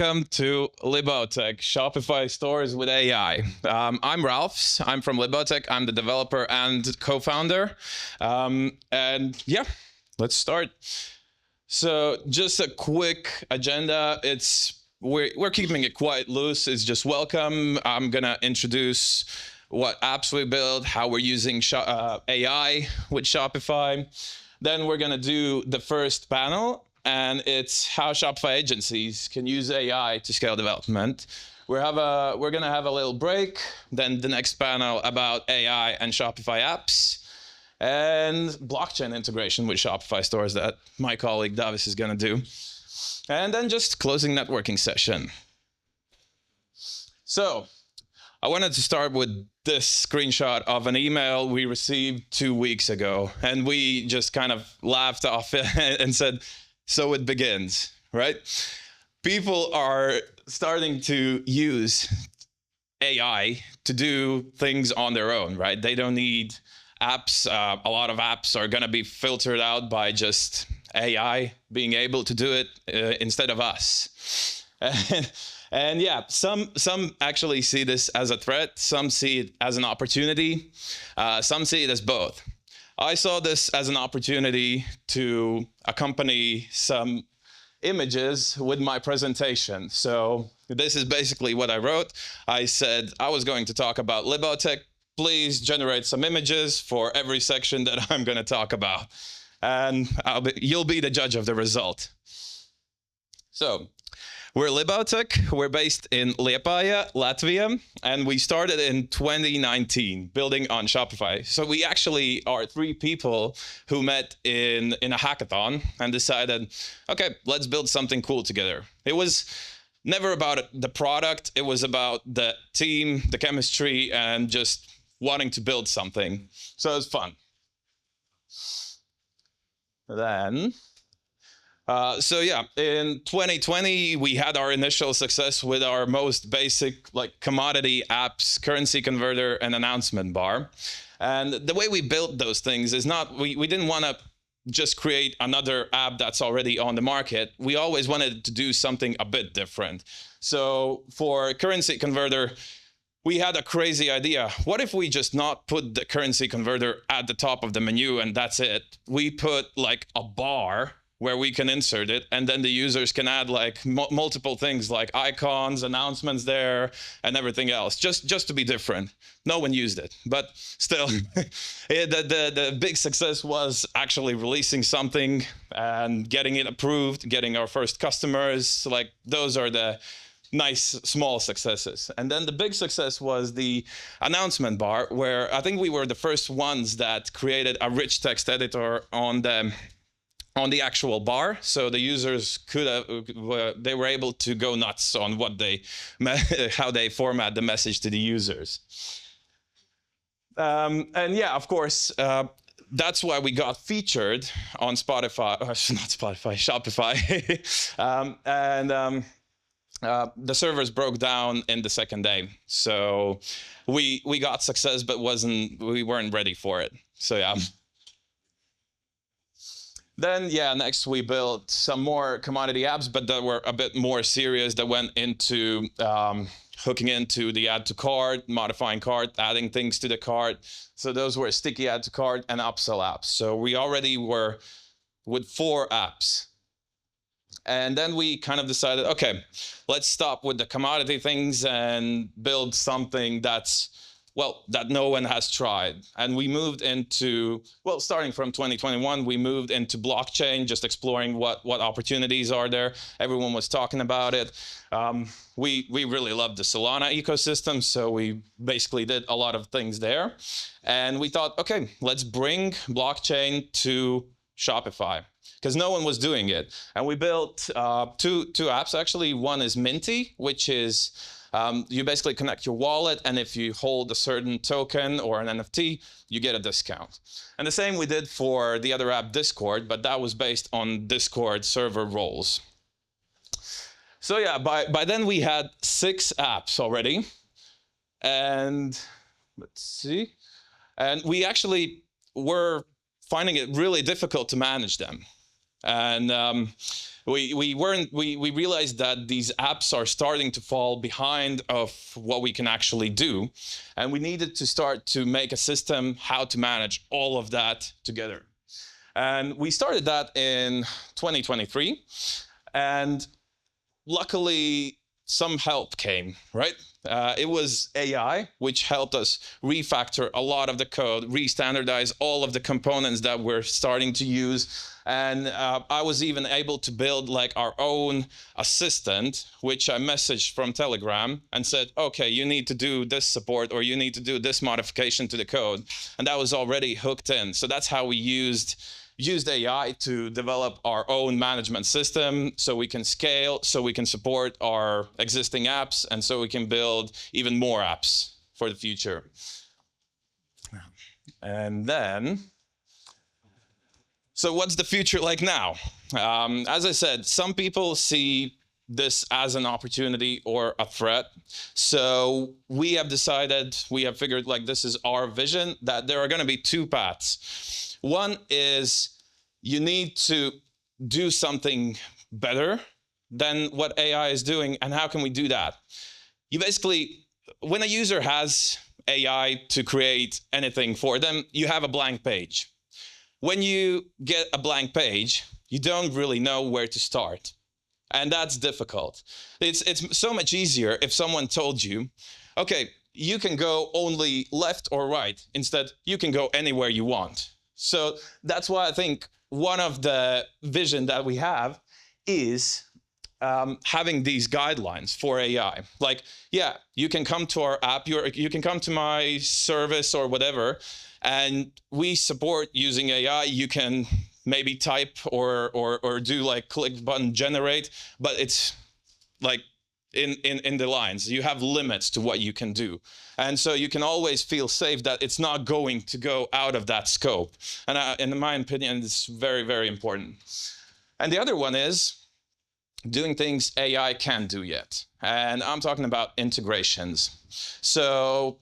Welcome to Libautech, Shopify Stores with AI. I'm Ralfs. I'm from Libautech. I'm the developer and co-founder. And yeah, let's start. So just a quick agenda. We're keeping it quite loose. It's just welcome. I'm gonna introduce what apps we build, how we're using AI with Shopify. Then we're gonna do the first panel, and it's how Shopify agencies can use AI to scale development. We're gonna have a little break, then the next panel about AI and Shopify apps, and blockchain integration with Shopify stores that my colleague Davis is gonna do. And then just closing networking session. So I wanted to start with this screenshot of an email we received 2 weeks ago, and we just kind of laughed off it and said, so it begins, right? People are starting to use AI to do things on their own, right? They don't need apps. A lot of apps are going to be filtered out by just AI being able to do it instead of us. And yeah, some actually see this as a threat. Some see it as an opportunity. Some see it as both. I saw this as an opportunity to accompany some images with my presentation. So this is basically what I wrote. I said I was going to talk about Libautech. Please generate some images for every section that I'm going to talk about. And you'll be the judge of the result. So we're Libautech. We're based in Liepāja, Latvia, and we started in 2019 building on Shopify. So we actually are 3 people who met in a hackathon and decided, okay, let's build something cool together. It was never about the product. It was about the team, the chemistry, and just wanting to build something. So it was fun. Then so yeah, in 2020, we had our initial success with our most basic commodity apps, currency converter, and announcement bar. And the way we built those things is not, we didn't want to just create another app that's already on the market. We always wanted to do something a bit different. So for currency converter, we had a crazy idea. What if we just not put the currency converter at the top of the menu and that's it? We put a bar where we can insert it, and then the users can add multiple things like icons, announcements there, and everything else, just to be different. No one used it, but still, the big success was actually releasing something and getting it approved, getting our first customers. Those are the nice small successes. And then the big success was the announcement bar, where I think we were the first ones that created a rich text editor on the actual bar, so the users they were able to go nuts on how they format the message to the users. And yeah, of course, that's why we got featured on Shopify. The servers broke down in the second day, so we got success, but we weren't ready for it. So yeah. Then, yeah, next we built some more commodity apps, but that were a bit more serious, that went into hooking into the add to cart, modifying cart, adding things to the cart. So those were sticky add to cart and upsell apps. So we already were with 4 apps. And then we kind of decided, okay, let's stop with the commodity things and build something that no one has tried. And we moved into, starting from 2021, we moved into blockchain, just exploring what opportunities are there. Everyone was talking about it. We really loved the Solana ecosystem, so we basically did a lot of things there. And we thought, okay, let's bring blockchain to Shopify, because no one was doing it. And we built 2 apps, actually. One is Minty, which is you basically connect your wallet, and if you hold a certain token or an NFT, you get a discount. And the same we did for the other app, Discord, but that was based on Discord server roles. So yeah, by then we had 6 apps already. And let's see. And we actually were finding it really difficult to manage them. And we realized that these apps are starting to fall behind of what we can actually do, and we needed to start to make a system how to manage all of that together. And we started that in 2023, and luckily some help came, right? It was AI, which helped us refactor a lot of the code, re-standardize all of the components that we're starting to use. And I was even able to build like our own assistant, which I messaged from Telegram and said, okay, you need to do this support, or you need to do this modification to the code. And that was already hooked in. So that's how we used AI to develop our own management system, so we can scale, so we can support our existing apps, and so we can build even more apps for the future. And then, so what's the future like now? As I said, some people see this as an opportunity or a threat. So we have decided, we have figured, like, this is our vision, that there are going to be two paths. One is you need to do something better than what AI is doing. And how can we do that? You basically, when a user has AI to create anything for them, you have a blank page. When you get a blank page, you don't really know where to start. And that's difficult. It's so much easier if someone told you, okay, you can go only left or right. Instead, you can go anywhere you want. So that's why I think one of the vision that we have is having these guidelines for AI. Like, yeah, you can come to our app, you can come to my service or whatever, and we support using AI. You can maybe type or do like click button generate, but it's like in the lines. You have limits to what you can do. And so you can always feel safe that it's not going to go out of that scope. And in my opinion, it's very, very important. And the other one is doing things AI can't do yet. And I'm talking about integrations. So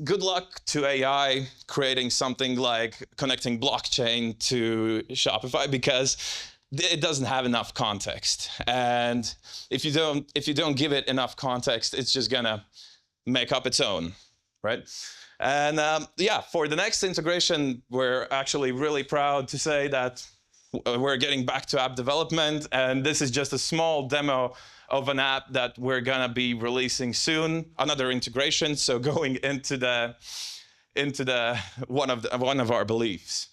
good luck to AI creating something like connecting blockchain to Shopify, because it doesn't have enough context. And if you don't give it enough context, it's just gonna make up its own, right? And yeah, for the next integration, we're actually really proud to say that we're getting back to app development, and this is just a small demo of an app that we're gonna be releasing soon. Another integration, so going into the one of our beliefs.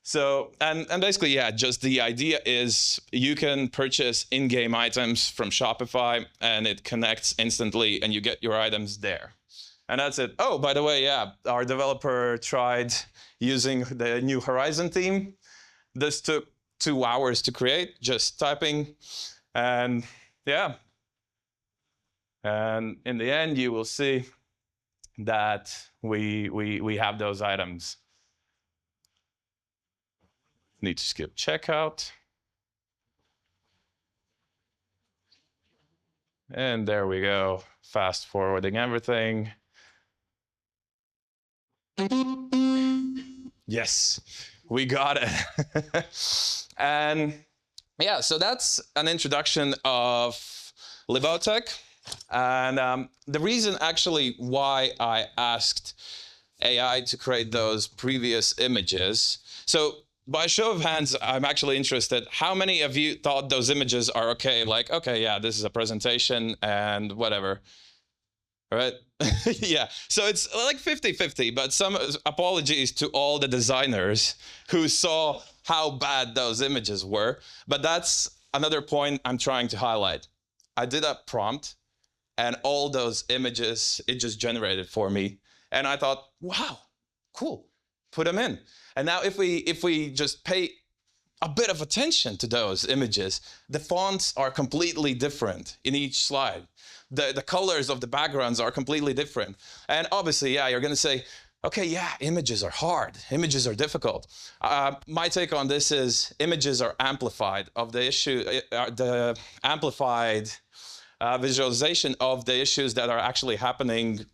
So, and basically, yeah, just the idea is you can purchase in-game items from Shopify, and it connects instantly, and you get your items there. And that's it. Oh, by the way, yeah, our developer tried using the New Horizon theme. This took 2 hours to create, just typing, and yeah. And in the end, you will see that we have those items. Need to skip checkout. And there we go, fast forwarding everything. Yes, we got it. And yeah, so that's an introduction of Libautech. And the reason actually why I asked AI to create those previous images, so by show of hands, I'm actually interested. How many of you thought those images are okay? Like, okay, yeah, this is a presentation and whatever, right? Yeah, so it's like 50-50, but some apologies to all the designers who saw how bad those images were. But that's another point I'm trying to highlight. I did a prompt, and all those images, it just generated for me. And I thought, wow, cool, put them in. And now if we just pay a bit of attention to those images, the fonts are completely different in each slide. The colors of the backgrounds are completely different. And obviously, yeah, you're gonna say, okay, yeah, images are hard, images are difficult. My take on this is images are amplified of the issue, the amplified visualization of the issues that are actually happening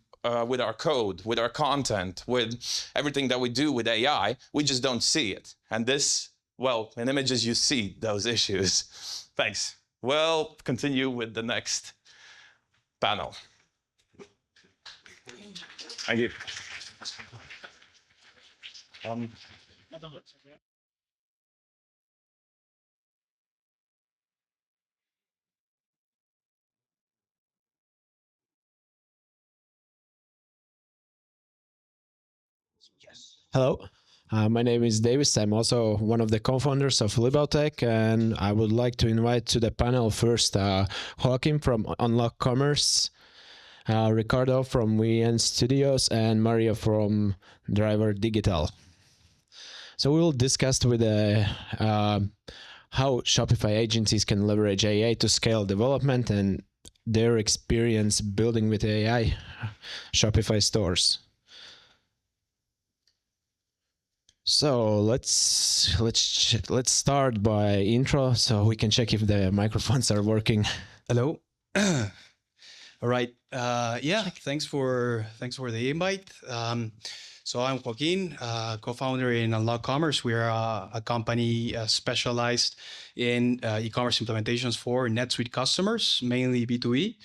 with our code, with our content, with everything that we do with AI. We just don't see it. And this well, in images you see those issues. Thanks. We'll continue with the next panel. Thank you. Hello, my name is Davis. I'm also one of the co-founders of Libautech, and I would like to invite to the panel first Joaquin from UnlockCommerce, Ricardo from VNStudios, and Maria from Driver Digital. So we will discuss with how Shopify agencies can leverage AI to scale development and their experience building with AI Shopify stores. So let's start by intro, so we can check if the microphones are working. Hello. All right. Thanks for the invite. So I'm Joaquin, co-founder in UnlockCommerce. We are a company specialized in e-commerce implementations for NetSuite customers, mainly B2E.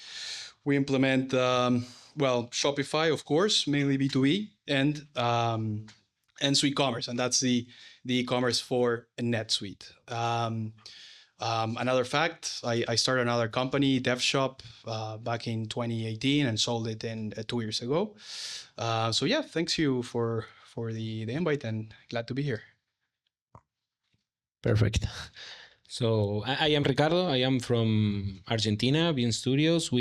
We implement Shopify, of course, mainly B2E, and SuiteCommerce, and that's the e-commerce for NetSuite. Another fact, I started another company, DevShop, back in 2018 and sold it in 2 years ago. Thanks you for the invite and glad to be here. Perfect. So I am Ricardo. I am from Argentina, VNStudios.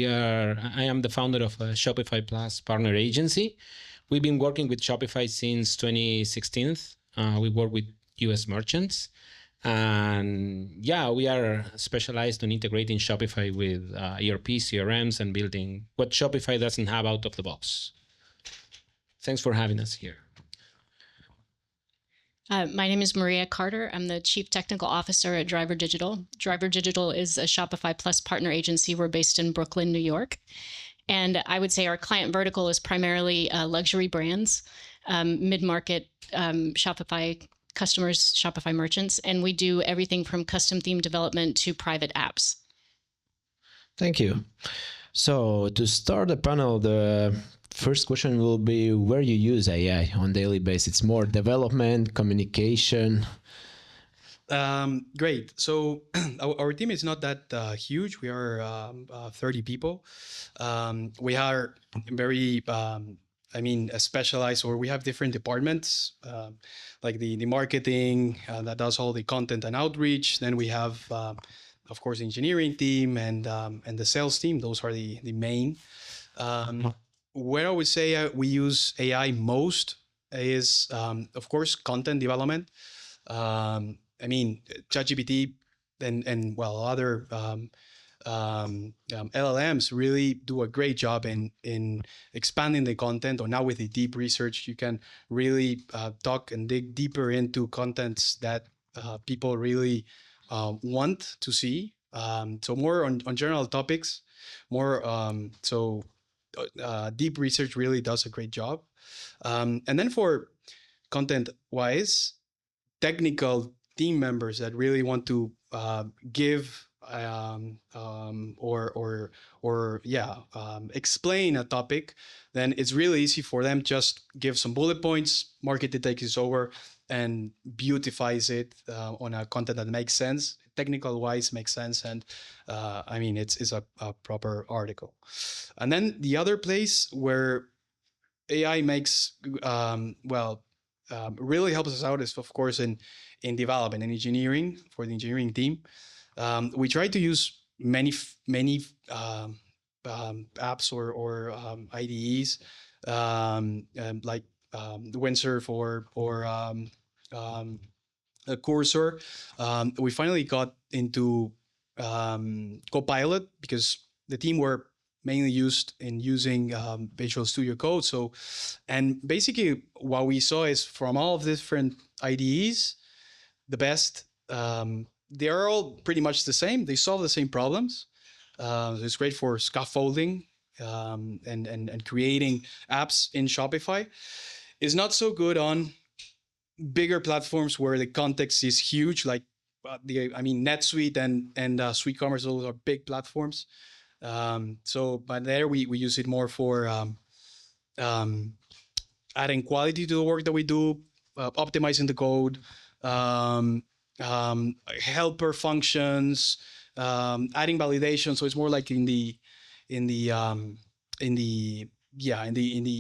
I am the founder of a Shopify Plus partner agency. We've been working with Shopify since 2016. We work with US merchants. And we are specialized on integrating Shopify with ERP, CRMs, and building what Shopify doesn't have out of the box. Thanks for having us here. My name is Maria Carter. I'm the Chief Technical Officer at Driver Digital. Driver Digital is a Shopify Plus partner agency. We're based in Brooklyn, New York. And I would say our client vertical is primarily luxury brands, mid-market Shopify customers, Shopify merchants, and we do everything from custom theme development to private apps. Thank you. So to start the panel, the first question will be where you use AI on a daily basis. It's more development, communication. Great. So our team is not that huge. We are 30 people. We are very specialized, or we have different departments, like the marketing that does all the content and outreach. Then we have, of course, the engineering team and the sales team. Those are the main. Where I would say we use AI most is, of course, content development. ChatGPT and other LLMs really do a great job in expanding the content. Or now with the deep research, you can really talk and dig deeper into contents that people really want to see. So more on general topics, more deep research really does a great job. And then for content-wise, technical team members that really want to give explain a topic, then it's really easy for them. Just give some bullet points, market takes it over and beautifies it on a content that makes sense, technical wise makes sense, and it's a proper article. And then the other place where AI makes really helps us out is, of course, in development and engineering. For the engineering team, we try to use many apps or IDEs like Windsurf or a Cursor. We finally got into Copilot because the team were mainly used in using Visual Studio Code. So, and basically what we saw is from all of the different IDEs, the best, they are all pretty much the same. They solve the same problems. It's great for scaffolding and creating apps in Shopify. It's not so good on bigger platforms where the context is huge, like NetSuite and SuiteCommerce, those are big platforms. But there we use it more for adding quality to the work that we do, optimizing the code, helper functions, adding validation. So it's more like in the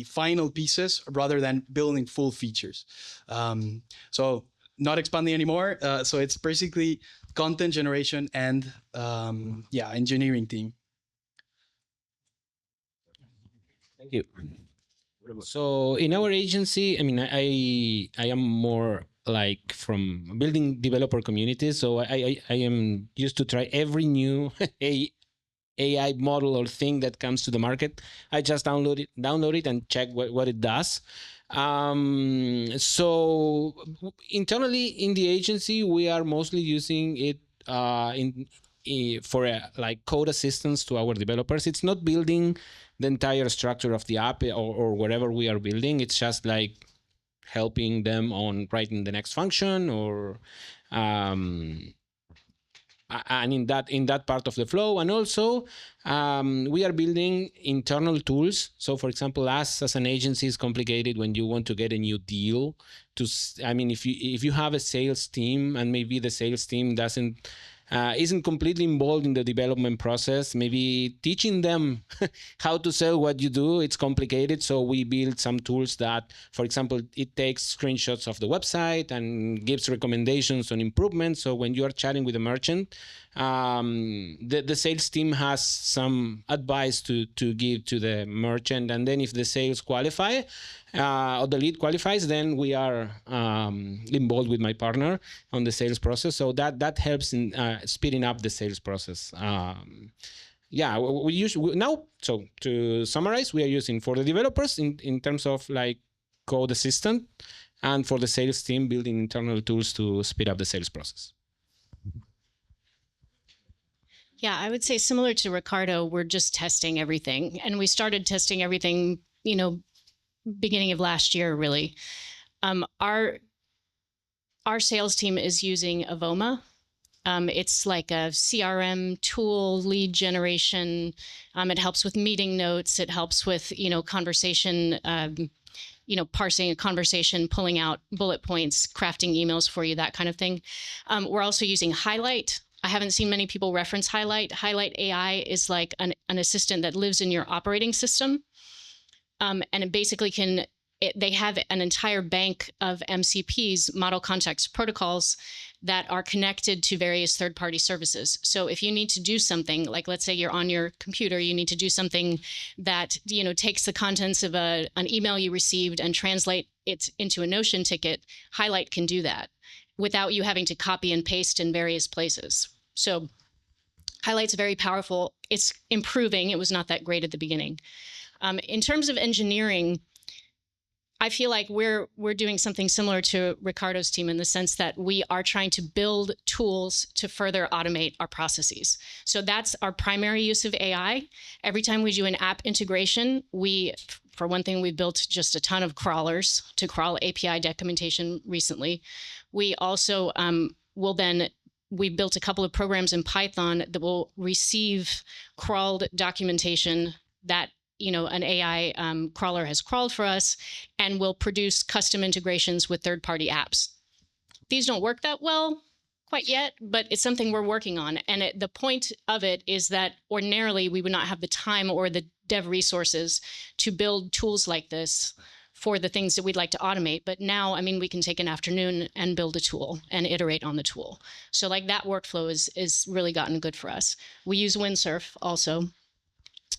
final pieces rather than building full features. So not expanding anymore. So it's basically content generation and engineering team. Thank you. So in our agency, I mean, I am more like from building developer communities. So I am used to try every new AI model or thing that comes to the market. I just download it and check what it does. So internally in the agency, we are mostly using it for like code assistance to our developers. It's not building the entire structure of the app or whatever we are building. It's just like helping them on writing the next function or and in that part of the flow. And also we are building internal tools. So for example, us as an agency is complicated when you want to get a new deal. If you have a sales team and maybe the sales team isn't completely involved in the development process, maybe teaching them how to sell what you do, it's complicated. So we build some tools that, for example, it takes screenshots of the website and gives recommendations on improvements. So when you are chatting with a merchant, the sales team has some advice to give to the merchant. And then if the sales qualify, or the lead qualifies, then we are involved with my partner on the sales process. So that helps in speeding up the sales process. So to summarize, we are using for the developers in terms of like code assistant, and for the sales team building internal tools to speed up the sales process. Yeah, I would say similar to Ricardo, we're just testing everything. And we started testing everything, beginning of last year, really. Our sales team is using Avoma. It's like a CRM tool, lead generation. It helps with meeting notes. It helps with, conversation, parsing a conversation, pulling out bullet points, crafting emails for you, that kind of thing. We're also using Highlight. I haven't seen many people reference Highlight. Highlight AI is like an assistant that lives in your operating system. And it basically they have an entire bank of MCPs, model context protocols, that are connected to various third-party services. So if you need to do something, like let's say you're on your computer, you need to do something that takes the contents of an email you received and translate it into a Notion ticket, Highlight can do that without you having to copy and paste in various places. So Highlight's very powerful. It's improving. It was not that great at the beginning. In terms of engineering, I feel like we're doing something similar to Ricardo's team in the sense that we are trying to build tools to further automate our processes. So that's our primary use of AI. Every time we do an app integration, for one thing, we built just a ton of crawlers to crawl API documentation recently. We also we built a couple of programs in Python that will receive crawled documentation that an AI crawler has crawled for us, and will produce custom integrations with third-party apps. These don't work that well quite yet, but it's something we're working on. And the point of it is that ordinarily we would not have the time or the dev resources to build tools like this for the things that we'd like to automate. But now, we can take an afternoon and build a tool and iterate on the tool. So like that workflow is really gotten good for us. We use Windsurf also.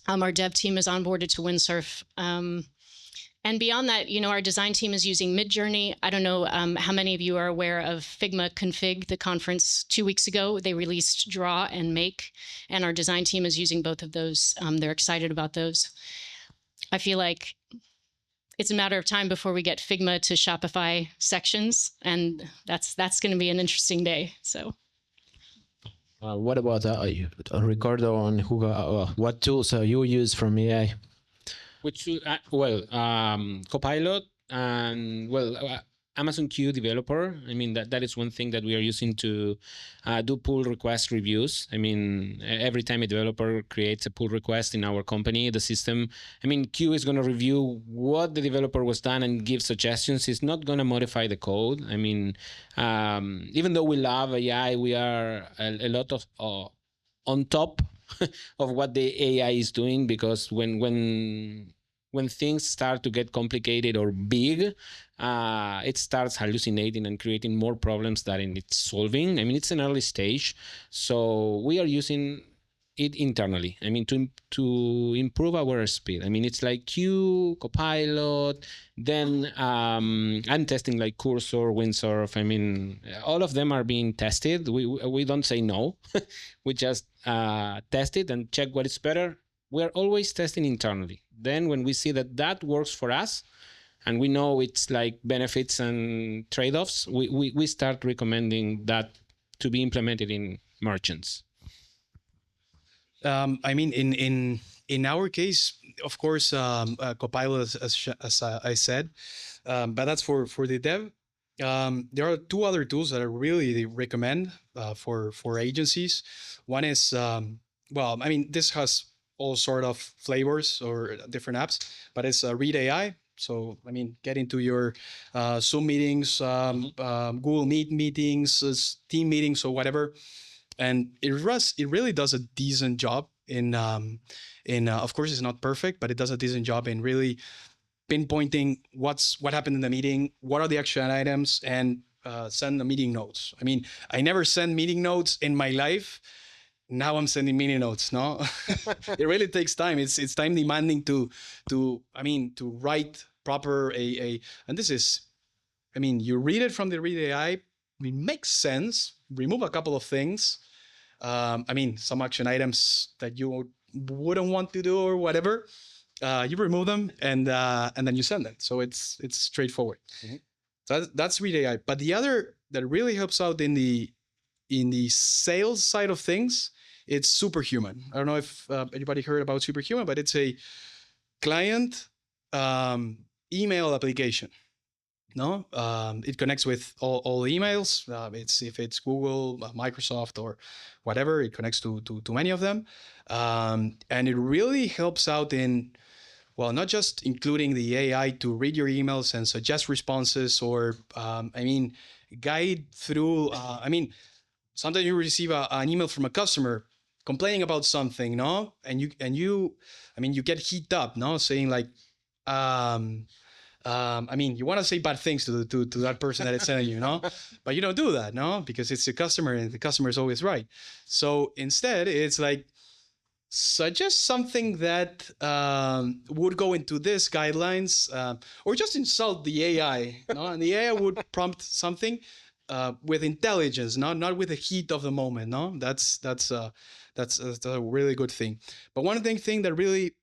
Our dev team is onboarded to Windsurf. And beyond that, our design team is using Midjourney. I don't know how many of you are aware of Figma Config, the conference 2 weeks ago. They released Draw and Make, and our design team is using both of those. They're excited about those. I feel like it's a matter of time before we get Figma to Shopify sections, and that's going to be an interesting day. So. What about Ricardo and Hugo? What tools you use from AI? Copilot and Amazon Q developer. I mean, that is one thing that we are using to do pull request reviews. I mean, every time a developer creates a pull request in our company, the system, I mean, Q is going to review what the developer was done and give suggestions. It's not going to modify the code. I mean, even though we love AI, we are a lot of on top of what the AI is doing, because when things start to get complicated or big, it starts hallucinating and creating more problems than it's solving. I mean, it's an early stage, so we are using it internally. I mean, to improve our speed. I mean, it's like Q, Copilot. Then I'm testing like Cursor, Windsurf. I mean, all of them are being tested. We don't say no. We just test it and check what is better. We're always testing internally. Then when we see that works for us, and we know it's like benefits and trade-offs, we start recommending that to be implemented in merchants. I mean, in our case, of course, Copilot, as I said, but that's for the dev. There are two other tools that I really recommend for agencies. One is, well, I mean, this has all sort of flavors or different apps, but it's Read AI. So, I mean, get into your Zoom meetings, Google Meet meetings, team meetings, or whatever. And it really does a decent job in of course, it's not perfect, but it does a decent job in really pinpointing what happened in the meeting, what are the action items, and send the meeting notes. I mean, I never send meeting notes in my life. Now I'm sending meeting notes. No, it really takes time. It's time demanding to write proper and this is, I mean, you read it from the Read AI. I mean, makes sense. Remove a couple of things. I mean, some action items that you wouldn't want to do or whatever. You remove them and then you send it. So it's straightforward. Mm-hmm. So that's Read AI. But the other that really helps out in the sales side of things, it's Superhuman. I don't know if anybody heard about Superhuman, but it's a client email application. No, it connects with all the emails. If it's Google, Microsoft, or whatever, it connects to many of them, and it really helps out in, well, not just including the AI to read your emails and suggest responses, or guide through. Sometimes you receive an email from a customer complaining about something, no, and you get heated up, no, saying like, you want to say bad things to that person that is sending you, no? But you don't do that, no? Because it's a customer and the customer is always right. So instead, it's like, suggest something that would go into this guidelines, or just insult the AI, no? And the AI would prompt something with intelligence, not with the heat of the moment, no? That's a really good thing. But one thing that really,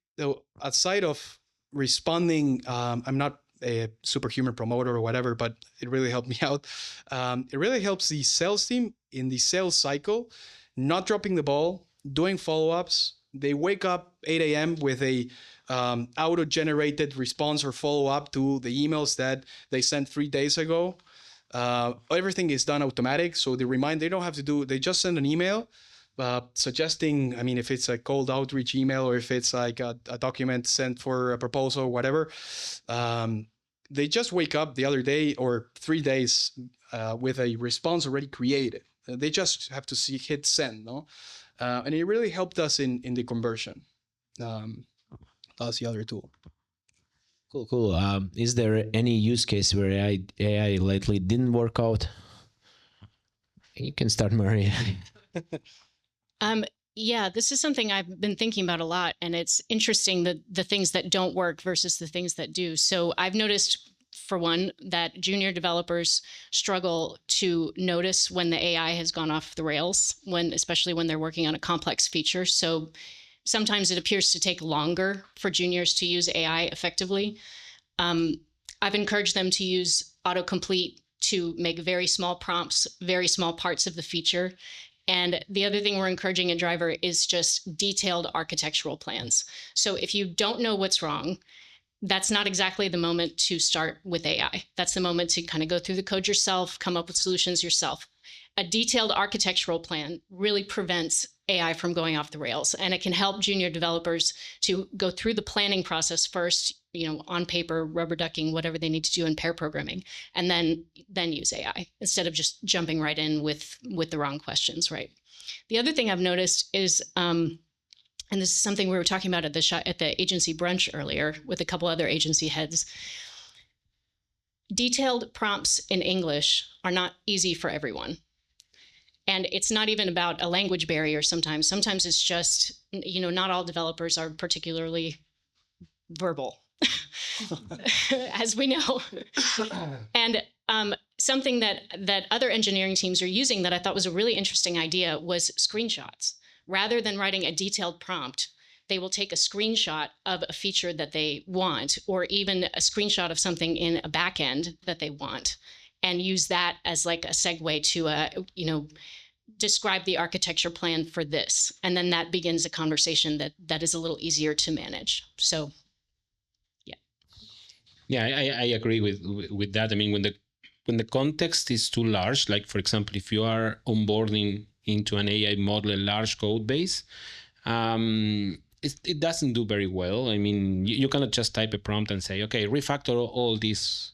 outside of responding, I'm not a Superhuman promoter or whatever, but it really helped me out. It really helps the sales team in the sales cycle, not dropping the ball, doing follow-ups. They wake up 8 a.m. with a auto-generated response or follow-up to the emails that they sent 3 days ago. Everything is done automatic, so they don't have to do. They just send an email suggesting, if it's a cold outreach email or if it's like a document sent for a proposal or whatever, they just wake up the other day or 3 days with a response already created. They just have to hit send, no? And it really helped us in the conversion. That's the other tool. Cool. Is there any use case where AI lately didn't work out? You can start, Maria. Yeah, this is something I've been thinking about a lot, and it's interesting the things that don't work versus the things that do. So I've noticed, for one, that junior developers struggle to notice when the AI has gone off the rails, especially when they're working on a complex feature. So sometimes it appears to take longer for juniors to use AI effectively. I've encouraged them to use autocomplete to make very small prompts, very small parts of the feature. And the other thing we're encouraging in Driver is just detailed architectural plans. So if you don't know what's wrong, that's not exactly the moment to start with AI. That's the moment to kind of go through the code yourself, come up with solutions yourself. A detailed architectural plan really prevents AI from going off the rails, and it can help junior developers to go through the planning process first, on paper, rubber ducking, whatever they need to do in pair programming, and then use AI instead of just jumping right in with the wrong questions, right? The other thing I've noticed is, and this is something we were talking about at the agency brunch earlier with a couple other agency heads, detailed prompts in English are not easy for everyone. And it's not even about a language barrier sometimes. Sometimes it's just, not all developers are particularly verbal, as we know. And something that other engineering teams are using that I thought was a really interesting idea was screenshots. Rather than writing a detailed prompt, they will take a screenshot of a feature that they want, or even a screenshot of something in a backend that they want, and use that as like a segue to describe the architecture plan for this. And then that begins a conversation that is a little easier to manage. So, yeah. Yeah, I agree with that. I mean, when the context is too large, like for example, if you are onboarding into an AI model, a large code base, it doesn't do very well. I mean, you cannot just type a prompt and say, okay, refactor all this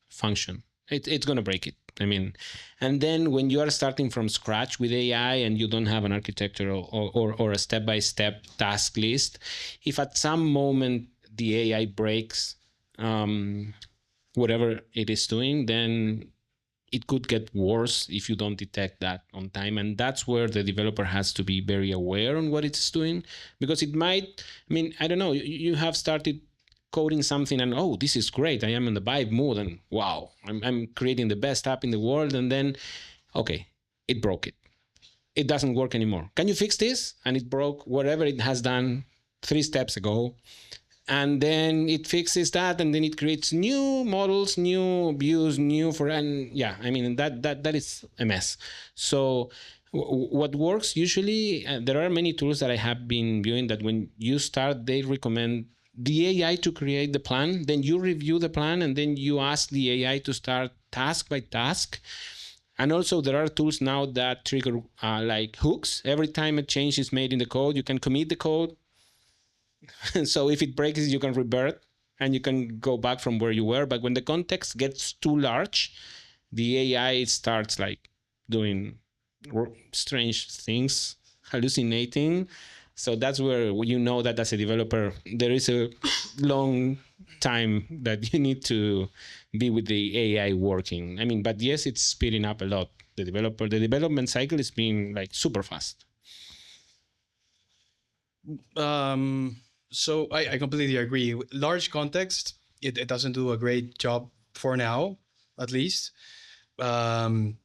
function. It's going to break it. I mean, and then when you are starting from scratch with AI and you don't have an architecture or a step-by-step task list, if at some moment the AI breaks whatever it is doing, then it could get worse if you don't detect that on time. And that's where the developer has to be very aware on what it's doing, because it might, I mean, I don't know, you have started coding something and, oh, this is great, I am in the vibe mood and wow, I'm creating the best app in the world. And then, okay, it broke it. It doesn't work anymore. Can you fix this? And it broke whatever it has done 3 steps ago. And then it fixes that, and then it creates new models, new views, and yeah, I mean, that is a mess. So what works usually, there are many tools that I have been viewing that when you start, they recommend the AI to create the plan, then you review the plan, and then you ask the AI to start task by task. And also there are tools now that trigger like hooks. Every time a change is made in the code, you can commit the code. So if it breaks, you can revert and you can go back from where you were. But when the context gets too large, the AI starts like doing strange things, hallucinating. So that's where you know that as a developer, there is a long time that you need to be with the AI working. I mean, but yes, it's speeding up a lot. The development cycle is being like super fast. So I completely agree. Large context, it doesn't do a great job for now, at least. And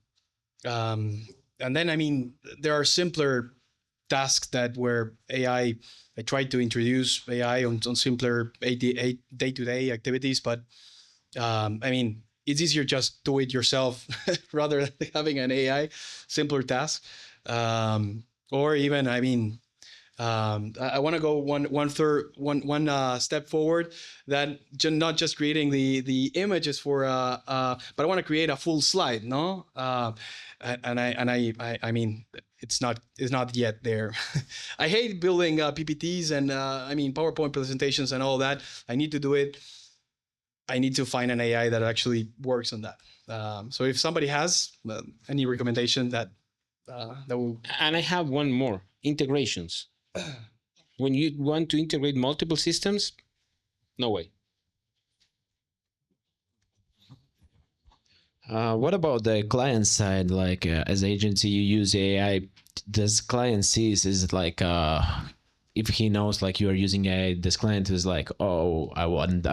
then, I mean, there are simpler tasks that where I tried to introduce AI on simpler day-to-day activities, but I mean, it's easier just do it yourself rather than having an AI simpler task. Or even, I mean, I want to go one step forward. That not just creating the images for but I want to create a full slide, no? I mean, it's not yet there. I hate building PPTs and I mean PowerPoint presentations and all that. I need to do it. I need to find an AI that actually works on that. So if somebody has any recommendation that will. And I have one more: integrations. When you want to integrate multiple systems, no way. What about the client side? Like as agency, you use AI. Does client sees is it like if he knows like you are using AI, this client is like, oh, I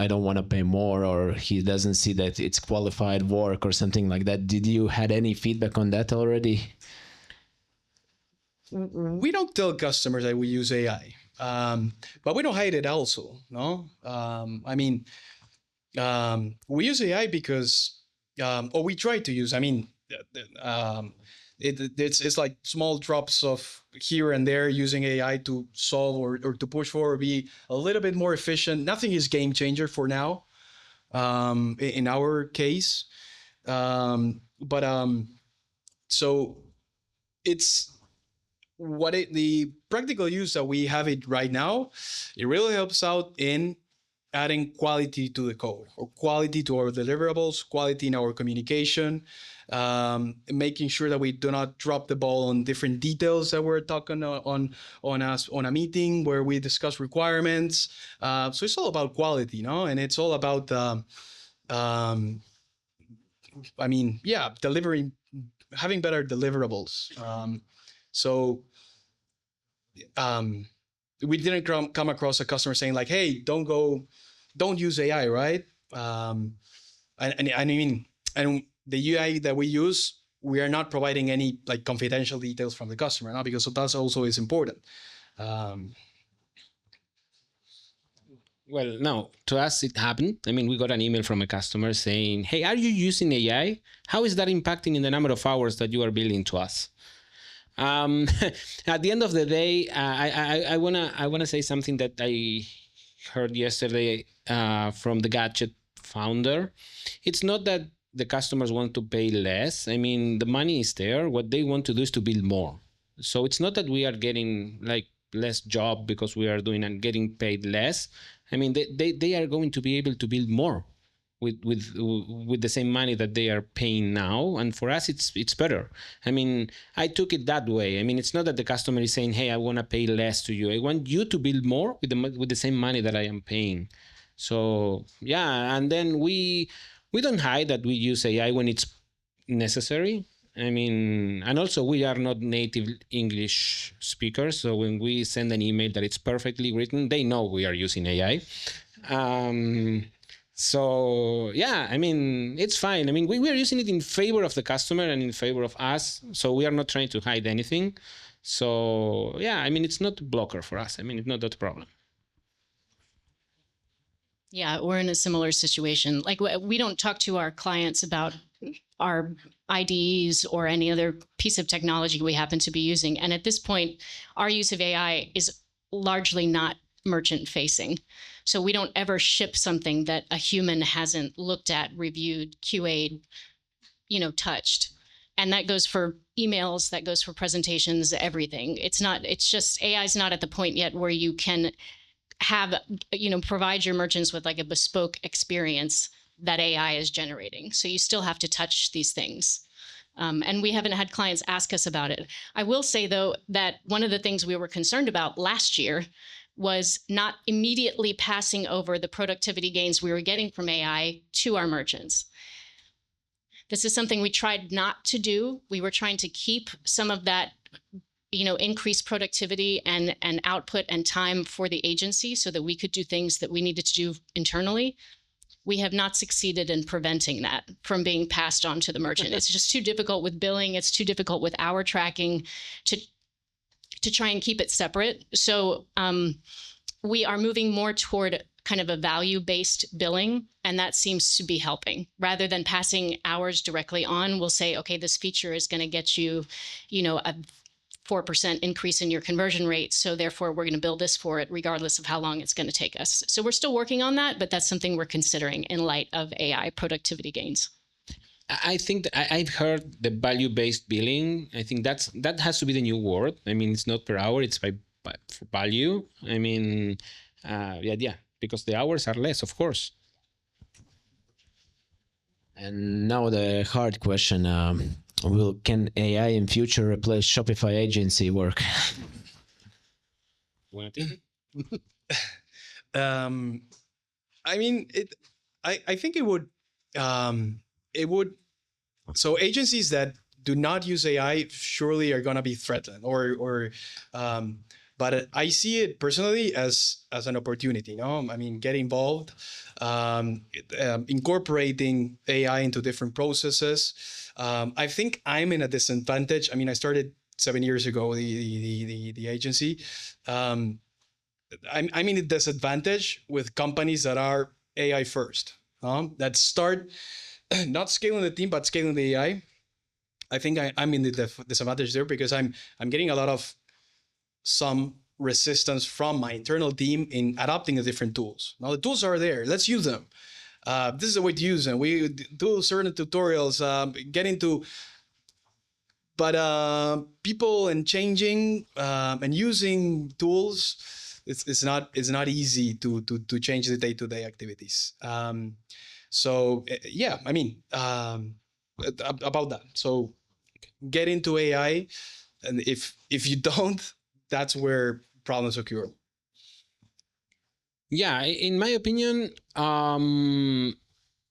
don't want to pay more, or he doesn't see that it's qualified work or something like that. Did you had any feedback on that already? We don't tell customers that we use AI, but we don't hide it also, no? I mean, we use AI because, or we try to use, I mean, it's like small drops of here and there using AI to solve or to push forward, be a little bit more efficient. Nothing is game changer for now, in our case. But so it's the practical use that we have it right now. It really helps out in adding quality to the code, or quality to our deliverables, quality in our communication, making sure that we do not drop the ball on different details that we're talking on a meeting where we discuss requirements. So it's all about quality, and it's all about delivering, having better deliverables. So we didn't come across a customer saying like, "Hey, don't use AI," right? And I mean, and the UI that we use, we are not providing any like confidential details from the customer, now, because that also is important. Well, no, to us it happened. I mean, we got an email from a customer saying, "Hey, are you using AI? How is that impacting in the number of hours that you are billing to us?" At the end of the day, I wanna say something that I heard yesterday from the gadget founder. It's not that the customers want to pay less. I mean, the money is there. What they want to do is to build more. So it's not that we are getting like less job because we are doing and getting paid less. I mean, they are going to be able to build more with the same money that they are paying now, and for us it's better. I mean, I took it that way. I mean, it's not that the customer is saying, "Hey, I want to pay less to you. I want you to build more with the same money that I am paying." So yeah, and then we don't hide that we use AI when it's necessary. I mean, and also we are not native English speakers, so when we send an email that it's perfectly written, they know we are using AI. So yeah, I mean, it's fine. I mean, we are using it in favor of the customer and in favor of us, so we are not trying to hide anything. So yeah, I mean, it's not a blocker for us. I mean, it's not that problem. Yeah, we're in a similar situation. Like, we don't talk to our clients about our IDEs or any other piece of technology we happen to be using. And at this point, our use of AI is largely not merchant facing. So we don't ever ship something that a human hasn't looked at, reviewed, QA'd, touched. And that goes for emails, that goes for presentations, everything. It's just AI is not at the point yet where you can have, provide your merchants with like a bespoke experience that AI is generating. So you still have to touch these things. And we haven't had clients ask us about it. I will say, though, that one of the things we were concerned about last year was not immediately passing over the productivity gains we were getting from AI to our merchants. This is something we tried not to do. We were trying to keep some of that increased productivity and output and time for the agency so that we could do things that we needed to do internally. We have not succeeded in preventing that from being passed on to the merchant. It's just too difficult with billing. It's too difficult with hour tracking to try and keep it separate. So we are moving more toward kind of a value-based billing, and that seems to be helping. Rather than passing hours directly on, we'll say, okay, this feature is going to get you, a 4% increase in your conversion rate. So therefore, we're going to bill this for it, regardless of how long it's going to take us. So we're still working on that, but that's something we're considering in light of AI productivity gains. I think that I've heard the value-based billing. I think that has to be the new word. I mean, it's not per hour; it's by for value. I mean, yeah, because the hours are less, of course. And now the hard question: can AI in future replace Shopify agency work? I mean, I think it would. So agencies that do not use AI surely are going to be threatened, but I see it personally as an opportunity. I mean, get involved, incorporating AI into different processes. I think I'm in a disadvantage. I mean, I started 7 years ago the agency. I'm in a disadvantage with companies that are AI first, that start not scaling the team but scaling the AI. I think I'm in the disadvantage there because I'm getting a lot of some resistance from my internal team in adopting the different tools. Now the tools are there. Let's use them. This is the way to use them. We do certain tutorials, get into, but people and changing and using tools, it's not easy to change the day-to-day activities. So yeah, I mean, about that. So get into AI, and if you don't, that's where problems occur. Yeah, in my opinion,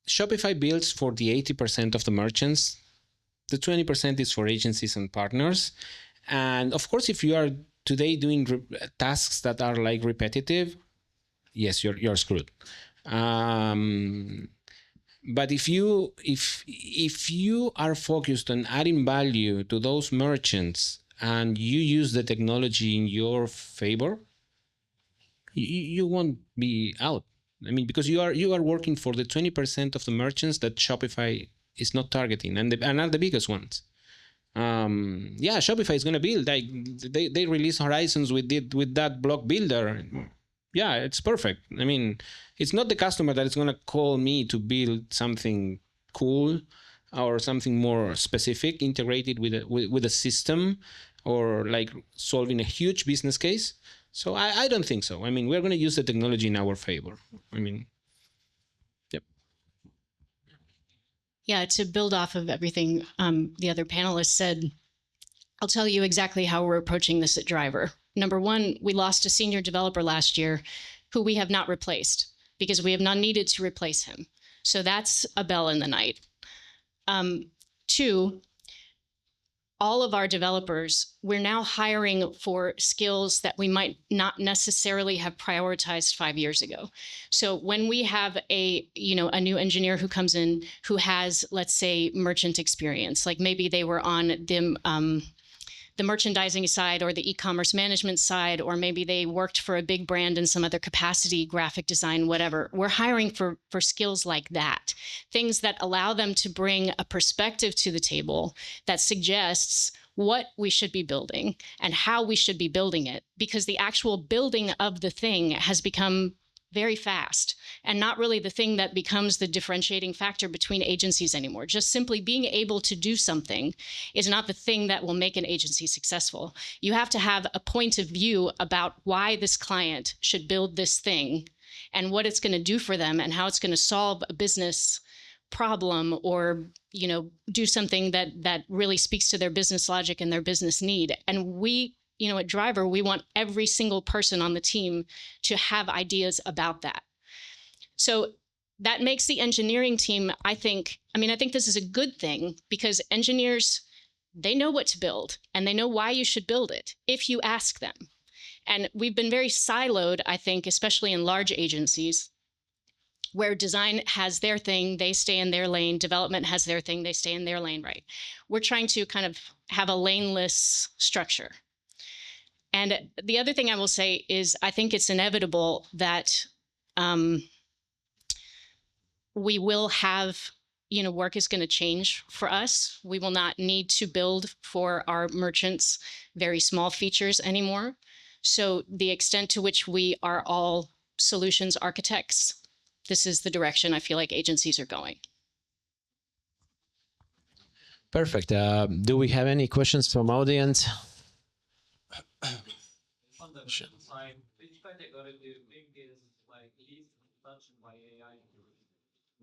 Shopify builds for the 80% of the merchants. The 20% is for agencies and partners. And of course, if you are today doing tasks that are like repetitive, yes, you're screwed. But if you are focused on adding value to those merchants and you use the technology in your favor, you won't be out. I mean, because you are working for the 20% of the merchants that Shopify is not targeting, and are the biggest ones. Yeah, Shopify is going to build. Like they release Horizons with that block builder. Yeah, it's perfect. I mean, it's not the customer that is going to call me to build something cool or something more specific, integrated with a system, or like solving a huge business case. So I don't think so. I mean, we're going to use the technology in our favor. I mean, yep. Yeah, to build off of everything the other panelists said, I'll tell you exactly how we're approaching this at Driver. Number one, we lost a senior developer last year who we have not replaced because we have not needed to replace him. So that's a bell in the night. Two, all of our developers, we're now hiring for skills that we might not necessarily have prioritized 5 years ago. So when we have a new engineer who comes in who has, let's say, merchant experience, like maybe they were on the merchandising side or the e-commerce management side, or maybe they worked for a big brand in some other capacity, graphic design, whatever. We're hiring for skills like that, things that allow them to bring a perspective to the table that suggests what we should be building and how we should be building it, because the actual building of the thing has become very fast and not really the thing that becomes the differentiating factor between agencies anymore. Just simply being able to do something is not the thing that will make an agency successful. You have to have a point of view about why this client should build this thing and what it's going to do for them and how it's going to solve a business problem, or do something that really speaks to their business logic and their business need. And we at Driver, we want every single person on the team to have ideas about that. So that makes the engineering team, I think this is a good thing, because engineers, they know what to build and they know why you should build it if you ask them. And we've been very siloed, I think, especially in large agencies, where design has their thing, they stay in their lane, development has their thing, they stay in their lane, right? We're trying to kind of have a laneless structure. And the other thing I will say is I think it's inevitable that we will have, work is going to change for us. We will not need to build for our merchants very small features anymore. So the extent to which we are all solutions architects, this is the direction I feel like agencies are going. Perfect. Do we have any questions from audience? On the side, which category do you think is like least touched by AI?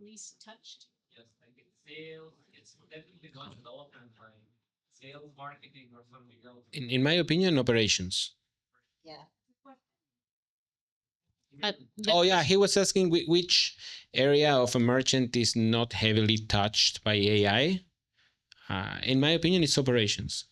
Least touched? Yes, like it's sales, it's definitely not development, like sales, marketing, or something else. In my opinion, operations. Yeah. Oh yeah, he was asking which area of a merchant is not heavily touched by AI. In my opinion, it's operations.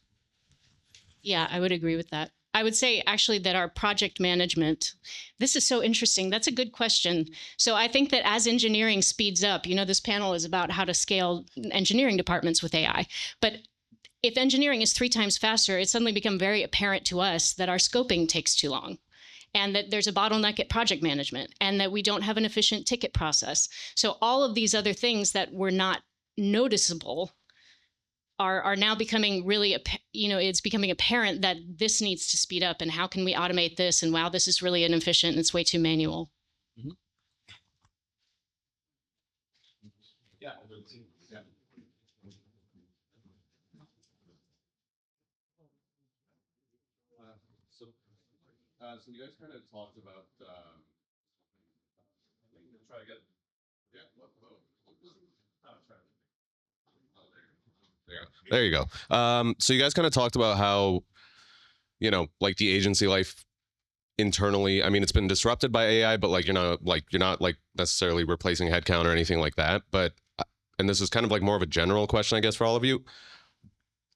Yeah, I would agree with that. I would say actually that our project management, this is so interesting. That's a good question. So I think that as engineering speeds up, this panel is about how to scale engineering departments with AI. But if engineering is 3 times faster, it's suddenly become very apparent to us that our scoping takes too long, and that there's a bottleneck at project management, and that we don't have an efficient ticket process. So all of these other things that were not noticeable are now becoming really, it's becoming apparent that this needs to speed up, and how can we automate this? And wow, this is really inefficient and it's way too manual. Yeah. So you guys kind of talked about try to get there you go. So you guys kind of talked about how, like the agency life internally, I mean, it's been disrupted by AI, but like you're not necessarily replacing headcount or anything like that. But and this is kind of like more of a general question, I guess, for all of you.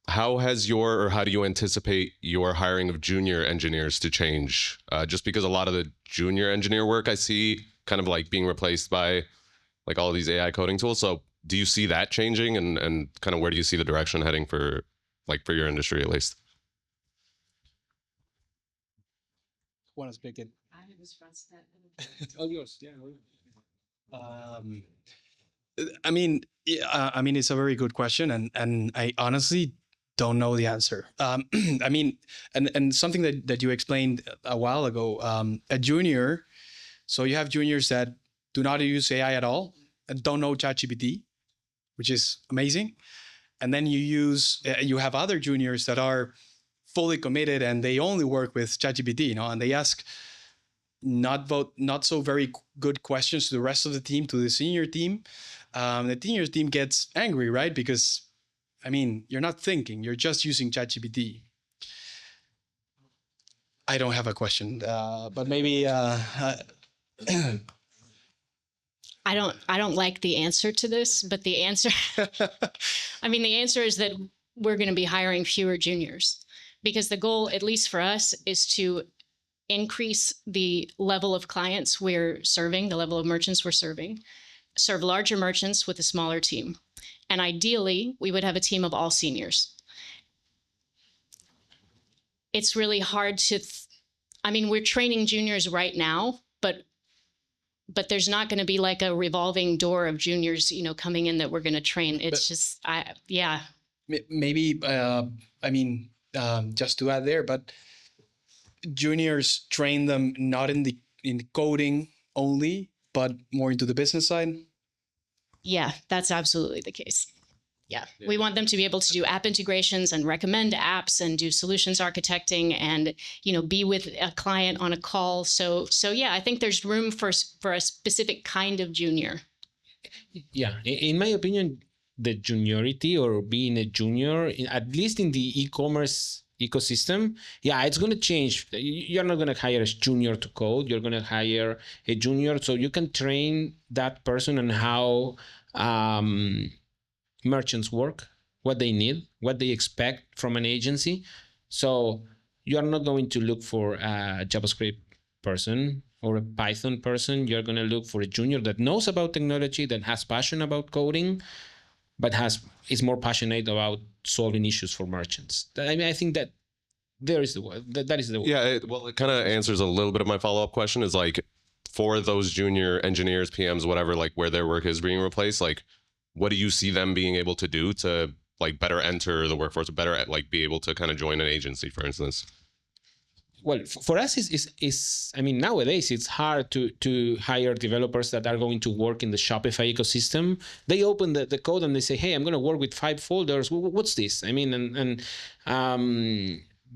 How do you anticipate your hiring of junior engineers to change? Just because a lot of the junior engineer work I see kind of like being replaced by like all of these AI coding tools. So do you see that changing, and kind of where do you see the direction heading for your industry at least? Want to speak it? I was Oh, yours. Yeah. I mean, it's a very good question, and I honestly don't know the answer. I mean, and something that you explained a while ago, a junior. So you have juniors that do not use AI at all and don't know ChatGPT, which is amazing. And then you have other juniors that are fully committed and they only work with ChatGPT, and they ask not so very good questions to the rest of the team, to the senior team. The senior team gets angry, right? Because, I mean, you're not thinking, you're just using ChatGPT. I don't have a question, but maybe. I don't like the answer to this, but the answer, the answer is that we're going to be hiring fewer juniors, because the goal, at least for us, is to increase the level of clients we're serving, the level of merchants we're serving, serve larger merchants with a smaller team. And ideally, we would have a team of all seniors. It's really hard to, we're training juniors right now, but there's not going to be like a revolving door of juniors, coming in that we're going to train. It's Maybe, just to add there, but juniors train them not in the coding only, but more into the business side. Yeah, that's absolutely the case. Yeah. We want them to be able to do app integrations and recommend apps and do solutions architecting and, be with a client on a call. So yeah, I think there's room for a specific kind of junior. Yeah, in my opinion, the juniority or being a junior, at least in the e-commerce ecosystem, it's going to change. You're not going to hire a junior to code. You're going to hire a junior so you can train that person on how merchants work, what they need, what they expect from an agency. So you are not going to look for a JavaScript person or a Python person. You're going to look for a junior that knows about technology, that has passion about coding, but is more passionate about solving issues for merchants. I think that that is the word. Yeah, it kind of answers a little bit of my follow-up question, is like, for those junior engineers, PMs, whatever, like where their work is being replaced, like what do you see them being able to do to like better enter the workforce, better like be able to kind of join an agency, for instance? Well, for us, nowadays it's hard to hire developers that are going to work in the Shopify ecosystem. They open the code and they say, "Hey, I'm going to work with 5 folders. What's this?"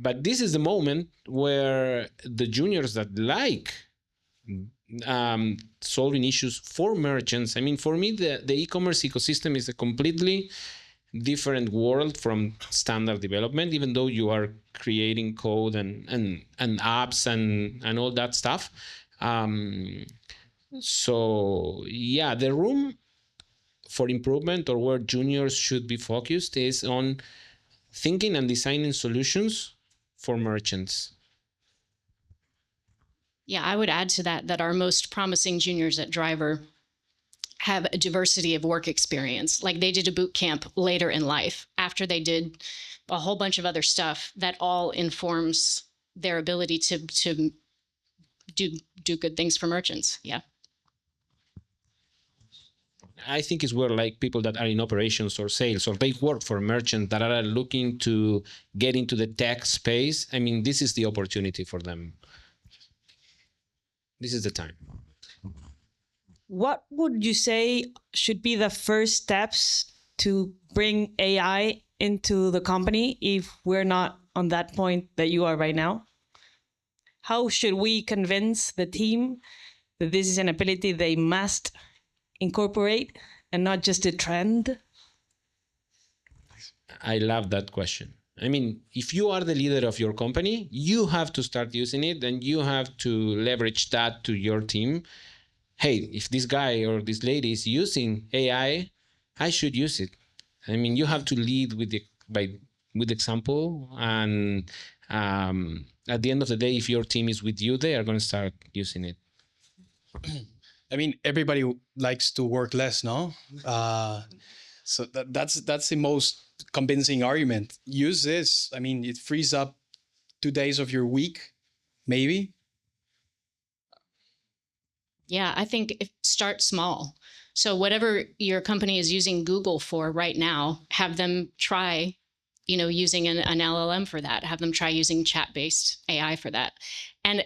But this is the moment where the juniors that like solving issues for merchants. For me, the e-commerce ecosystem is a completely different world from standard development, even though you are creating code and apps and all that stuff. So yeah, the room for improvement, or where juniors should be focused, is on thinking and designing solutions for merchants. Yeah, I would add to that our most promising juniors at Driver have a diversity of work experience. Like, they did a boot camp later in life after they did a whole bunch of other stuff that all informs their ability to do good things for merchants. Yeah. I think it's where like people that are in operations or sales, or they work for merchants that are looking to get into the tech space. I mean, this is the opportunity for them. This is the time. What would you say should be the first steps to bring AI into the company if we're not on that point that you are right now? How should we convince the team that this is an ability they must incorporate and not just a trend? I love that question. I mean, if you are the leader of your company, you have to start using it, and you have to leverage that to your team. Hey, if this guy or this lady is using AI, I should use it. I mean, you have to lead with example, and at the end of the day, if your team is with you, they are going to start using it. I mean, everybody likes to work less, no? So that's the most convincing argument. Use this. I mean, it frees up 2 days of your week, maybe. Yeah, I think start small. So whatever your company is using Google for right now, have them try, using an LLM for that. Have them try using chat-based AI for that. And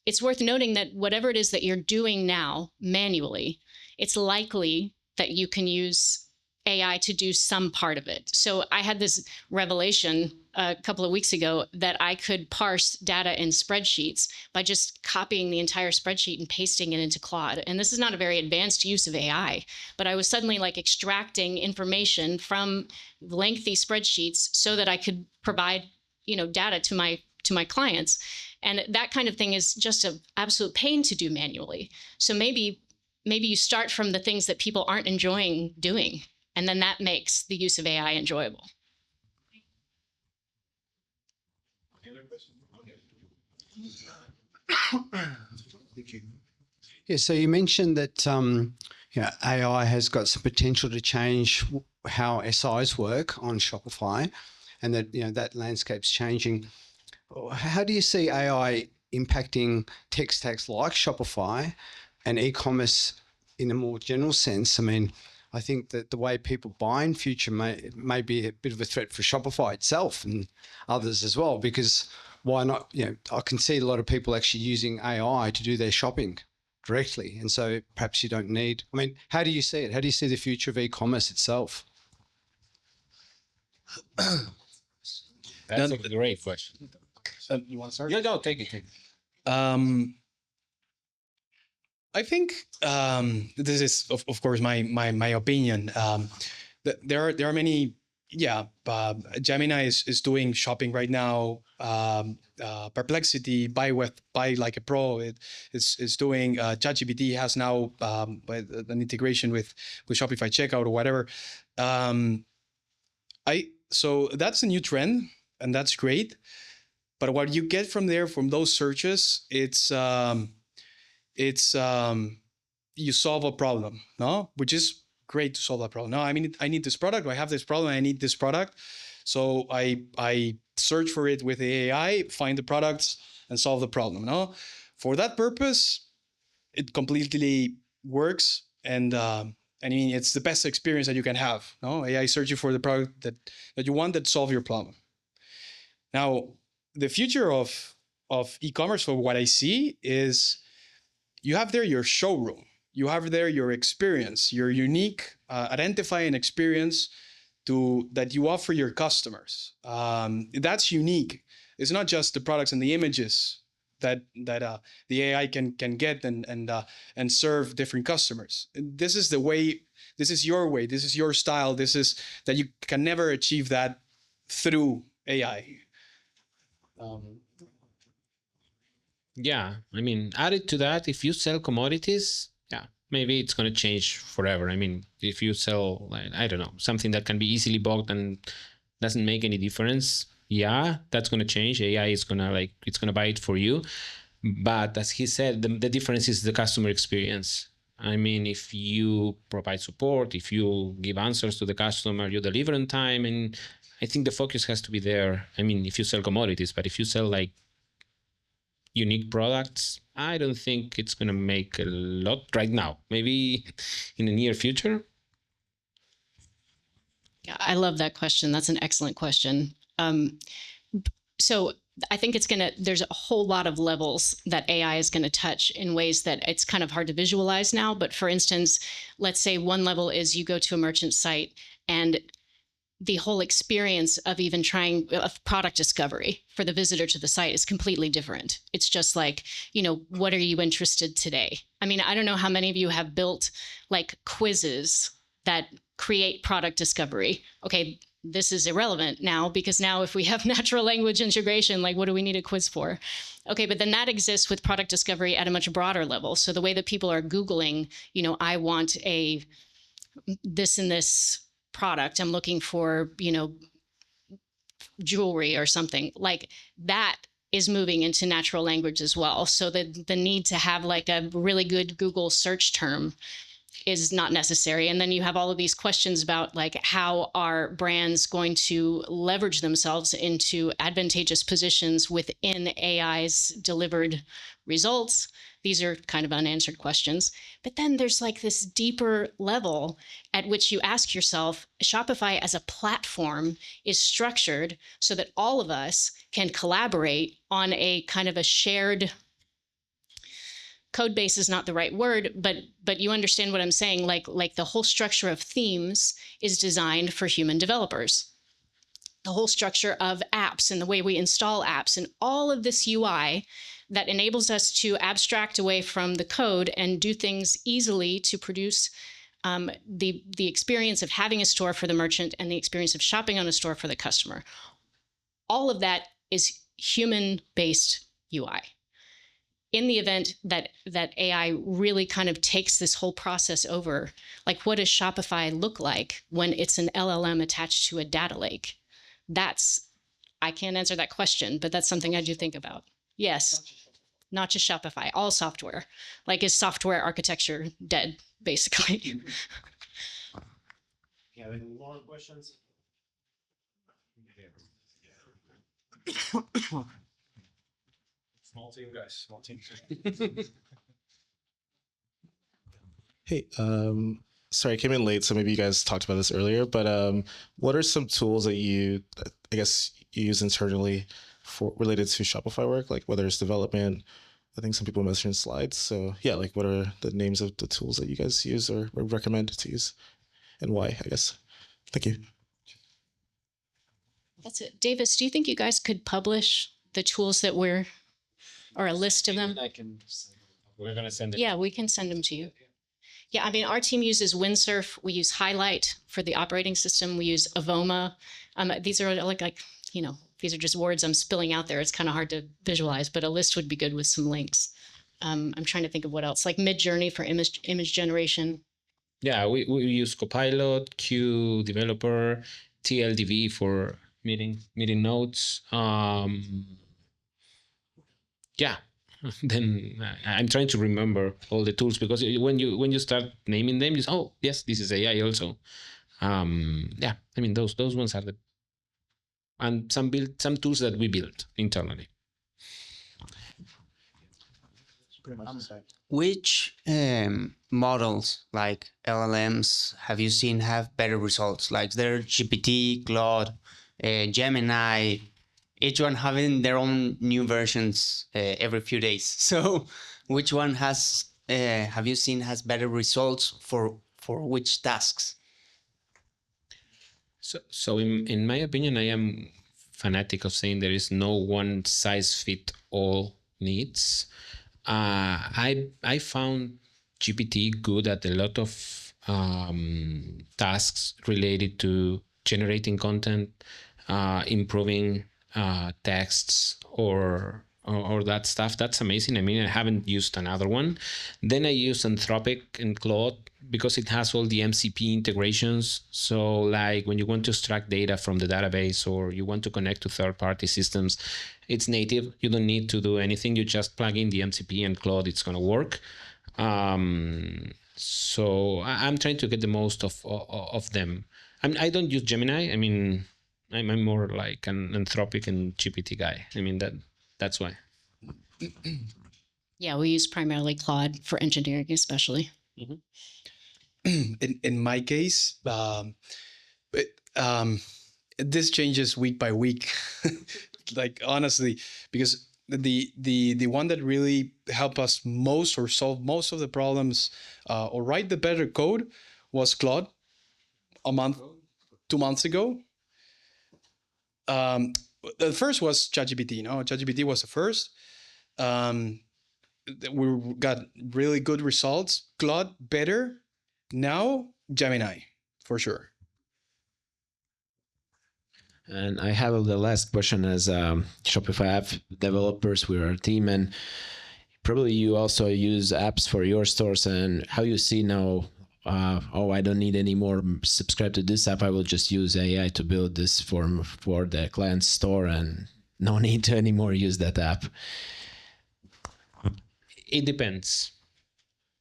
it's worth noting that whatever it is that you're doing now manually, it's likely that you can use AI to do some part of it. So I had this revelation a couple of weeks ago that I could parse data in spreadsheets by just copying the entire spreadsheet and pasting it into Claude. And this is not a very advanced use of AI, but I was suddenly like extracting information from lengthy spreadsheets so that I could provide, data to my clients. And that kind of thing is just an absolute pain to do manually. So maybe you start from the things that people aren't enjoying doing, and then that makes the use of AI enjoyable. Thank you. Yeah, so you mentioned that AI has got some potential to change how SIs work on Shopify, and that that landscape's changing. How do you see AI impacting tech stacks like Shopify and e-commerce in a more general sense? I mean, I think that the way people buy in future may be a bit of a threat for Shopify itself and others as well, because why not? I can see a lot of people actually using AI to do their shopping directly. And so perhaps you don't need, how do you see it? How do you see the future of e-commerce itself? That's a great question. You want to start? Yeah, no, take it. I think this is, of course, my opinion. There are many. Yeah, Gemini is doing shopping right now. Perplexity, buy like a pro. It's doing. ChatGPT has now an integration with Shopify Checkout or whatever. So that's a new trend, and that's great. But what you get from those searches, it's you solve a problem, no? Which is great to solve that problem. No, I need this product. I have this problem. I need this product. So I search for it with the AI, find the products, and solve the problem. No, for that purpose, it completely works, and it's the best experience that you can have. No, AI searching for the product that you want that solve your problem. Now, the future of e-commerce, for what I see, is you have there your showroom. You have there your experience, your unique identifying experience that you offer your customers. That's unique. It's not just the products and the images that the AI can get and serve different customers. This is the way. This is your way. This is your style. This is that you can never achieve that through AI. Yeah, added to that, if you sell commodities, maybe it's going to change forever. If you sell, I don't know, something that can be easily bought and doesn't make any difference, that's going to change. AI is going to it's going to buy it for you. But as he said, the difference is the customer experience. If you provide support, if you give answers to the customer, you deliver on time, and I think the focus has to be there. If you sell commodities, but if you sell unique products, I don't think it's going to make a lot right now. Maybe in the near future. Yeah, I love that question. That's an excellent question. So I think there's a whole lot of levels that AI is going to touch in ways that it's kind of hard to visualize now. But for instance, let's say one level is you go to a merchant site and the whole experience of even trying of product discovery for the visitor to the site is completely different. It's just like, what are you interested today? I mean, I don't know how many of you have built like quizzes that create product discovery. Okay, this is irrelevant now because now if we have natural language integration, like what do we need a quiz for? Okay, but then that exists with product discovery at a much broader level. So the way that people are Googling, I want this and this product, I'm looking for, jewelry or something like that is moving into natural language as well. So the need to have like a really good Google search term is not necessary. And then you have all of these questions about like, how are brands going to leverage themselves into advantageous positions within AI's delivered results? These are kind of unanswered questions. But then there's like this deeper level at which you ask yourself, Shopify as a platform is structured so that all of us can collaborate on a kind of a shared code base is not the right word, but you understand what I'm saying. Like the whole structure of themes is designed for human developers. The whole structure of apps and the way we install apps and all of this UI that enables us to abstract away from the code and do things easily to produce the experience of having a store for the merchant and the experience of shopping on a store for the customer. All of that is human-based UI. In the event that AI really kind of takes this whole process over, like what does Shopify look like when it's an LLM attached to a data lake? I can't answer that question, but that's something I do think about. Yes, not just Shopify, all software. Like, is software architecture dead, basically? Yeah, any more questions? Small team, guys. Small team. Hey, sorry, I came in late, so maybe you guys talked about this earlier, but what are some tools that you use internally related to Shopify work, like whether it's development? I think some people mentioned slides. So yeah, like what are the names of the tools that you guys use or recommend to use and why, I guess? Thank you. That's it. Davis, do you think you guys could publish the tools that or a list of them? We're going to send it. Yeah, we can send them to you. Yeah, I mean, our team uses Windsurf. We use Highlight for the operating system. We use Avoma. These are these are just words I'm spilling out there. It's kind of hard to visualize, but a list would be good with some links. I'm trying to think of what else, like Midjourney for image generation. Yeah, we use Copilot, Q Developer, TLDV for meeting notes. Yeah. Then I'm trying to remember all the tools because when you start naming them, you say, oh yes, this is AI also. Yeah, I mean those ones are and some tools that we built internally. Which models like LLMs have you seen have better results? Like there GPT, Claude, Gemini, each one having their own new versions every few days. So which one have you seen has better results for which tasks? So in my opinion, I am fanatic of saying there is no one size fit all needs. I found GPT good at a lot of tasks related to generating content, improving texts or that stuff. That's amazing. I mean, I haven't used another one. Then I use Anthropic and Claude because it has all the MCP integrations. So like when you want to extract data from the database or you want to connect to third-party systems, it's native. You don't need to do anything. You just plug in the MCP and Claude, it's going to work. So I'm trying to get the most of them. I don't use Gemini. I mean, I'm more like an Anthropic and GPT guy. I mean, that's why. Yeah, we use primarily Claude for engineering, especially. In my case, this changes week by week. Like honestly, because the one that really helped us most or solve most of the problems or write the better code was Claude a month, 2 months ago. The first was ChatGPT. ChatGPT was the first. We got really good results. Claude better. Now Gemini for sure. And I have the last question as Shopify app developers. We're a team, and probably you also use apps for your stores. And how you see now, I don't need any more subscribe to this app. I will just use AI to build this for the client's store, and no need to anymore use that app. It depends.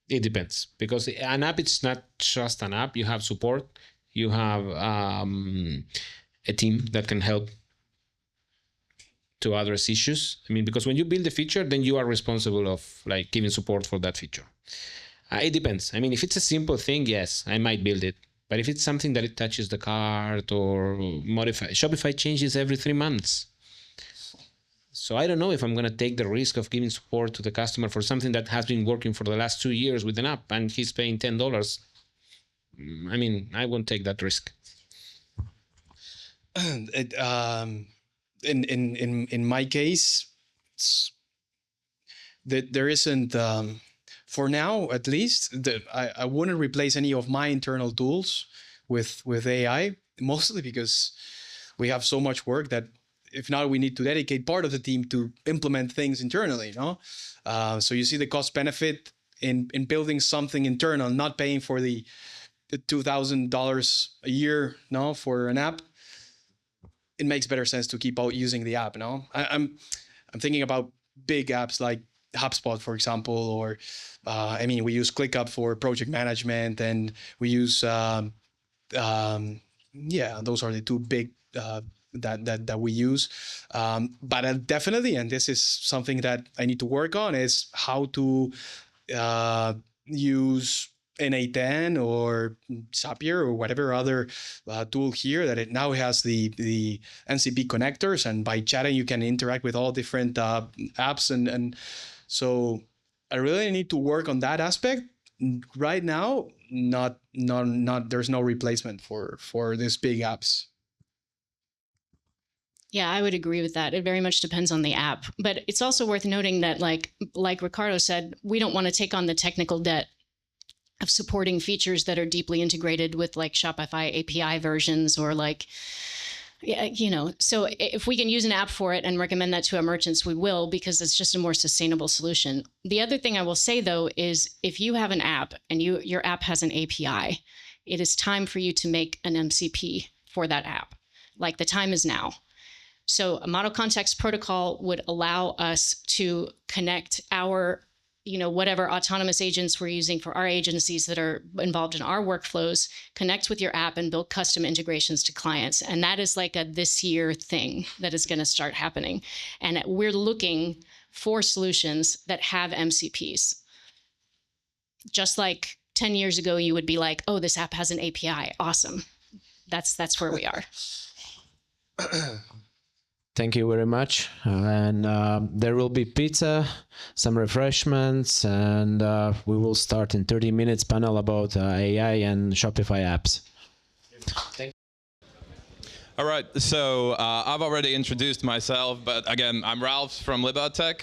It depends, because an app, it's not just an app. You have support. You have a team that can help to address issues. I mean, because when you build a feature, then you are responsible of like giving support for that feature. It depends. I mean, if it's a simple thing, yes, I might build it. But if it's something that it touches the cart or modify, Shopify changes every 3 months. So I don't know if I'm going to take the risk of giving support to the customer for something that has been working for the last 2 years with an app and he's paying $10. I mean, I won't take that risk. In my case, there isn't for now at least. I wouldn't replace any of my internal tools with AI, mostly because we have so much work that if not, we need to dedicate part of the team to implement things internally. So you see the cost benefit in building something internal, not paying for the $2,000 a year for an app. It makes better sense to keep out using the app. I'm thinking about big apps like HubSpot, for example, or we use ClickUp for project management, and we use those are the two big that we use. But definitely, and this is something that I need to work on, is how to use NA10 or Zapier or whatever other tool here that it now has the NCP connectors, and by chatting you can interact with all different apps, and so I really need to work on that aspect. Right now, not there's no replacement for these big apps. Yeah, I would agree with that. It very much depends on the app, but it's also worth noting that like Ricardo said, we don't want to take on the technical debt of supporting features that are deeply integrated with like Shopify API versions or like, so if we can use an app for it and recommend that to our merchants, we will, because it's just a more sustainable solution. The other thing I will say though, is if you have an app and your app has an API, it is time for you to make an MCP for that app. Like the time is now. So a model context protocol would allow us to connect our whatever autonomous agents we're using for our agencies that are involved in our workflows, connect with your app and build custom integrations to clients. And that is like a this year thing that is going to start happening. And we're looking for solutions that have MCPs. Just like 10 years ago, you would be like, oh, this app has an API. Awesome. That's where we are. Thank you very much. And there will be pizza, some refreshments, and we will start in 30 minutes panel about AI and Shopify apps. Thank you. All right, so I've already introduced myself, but again, I'm Ralfs from Libautech,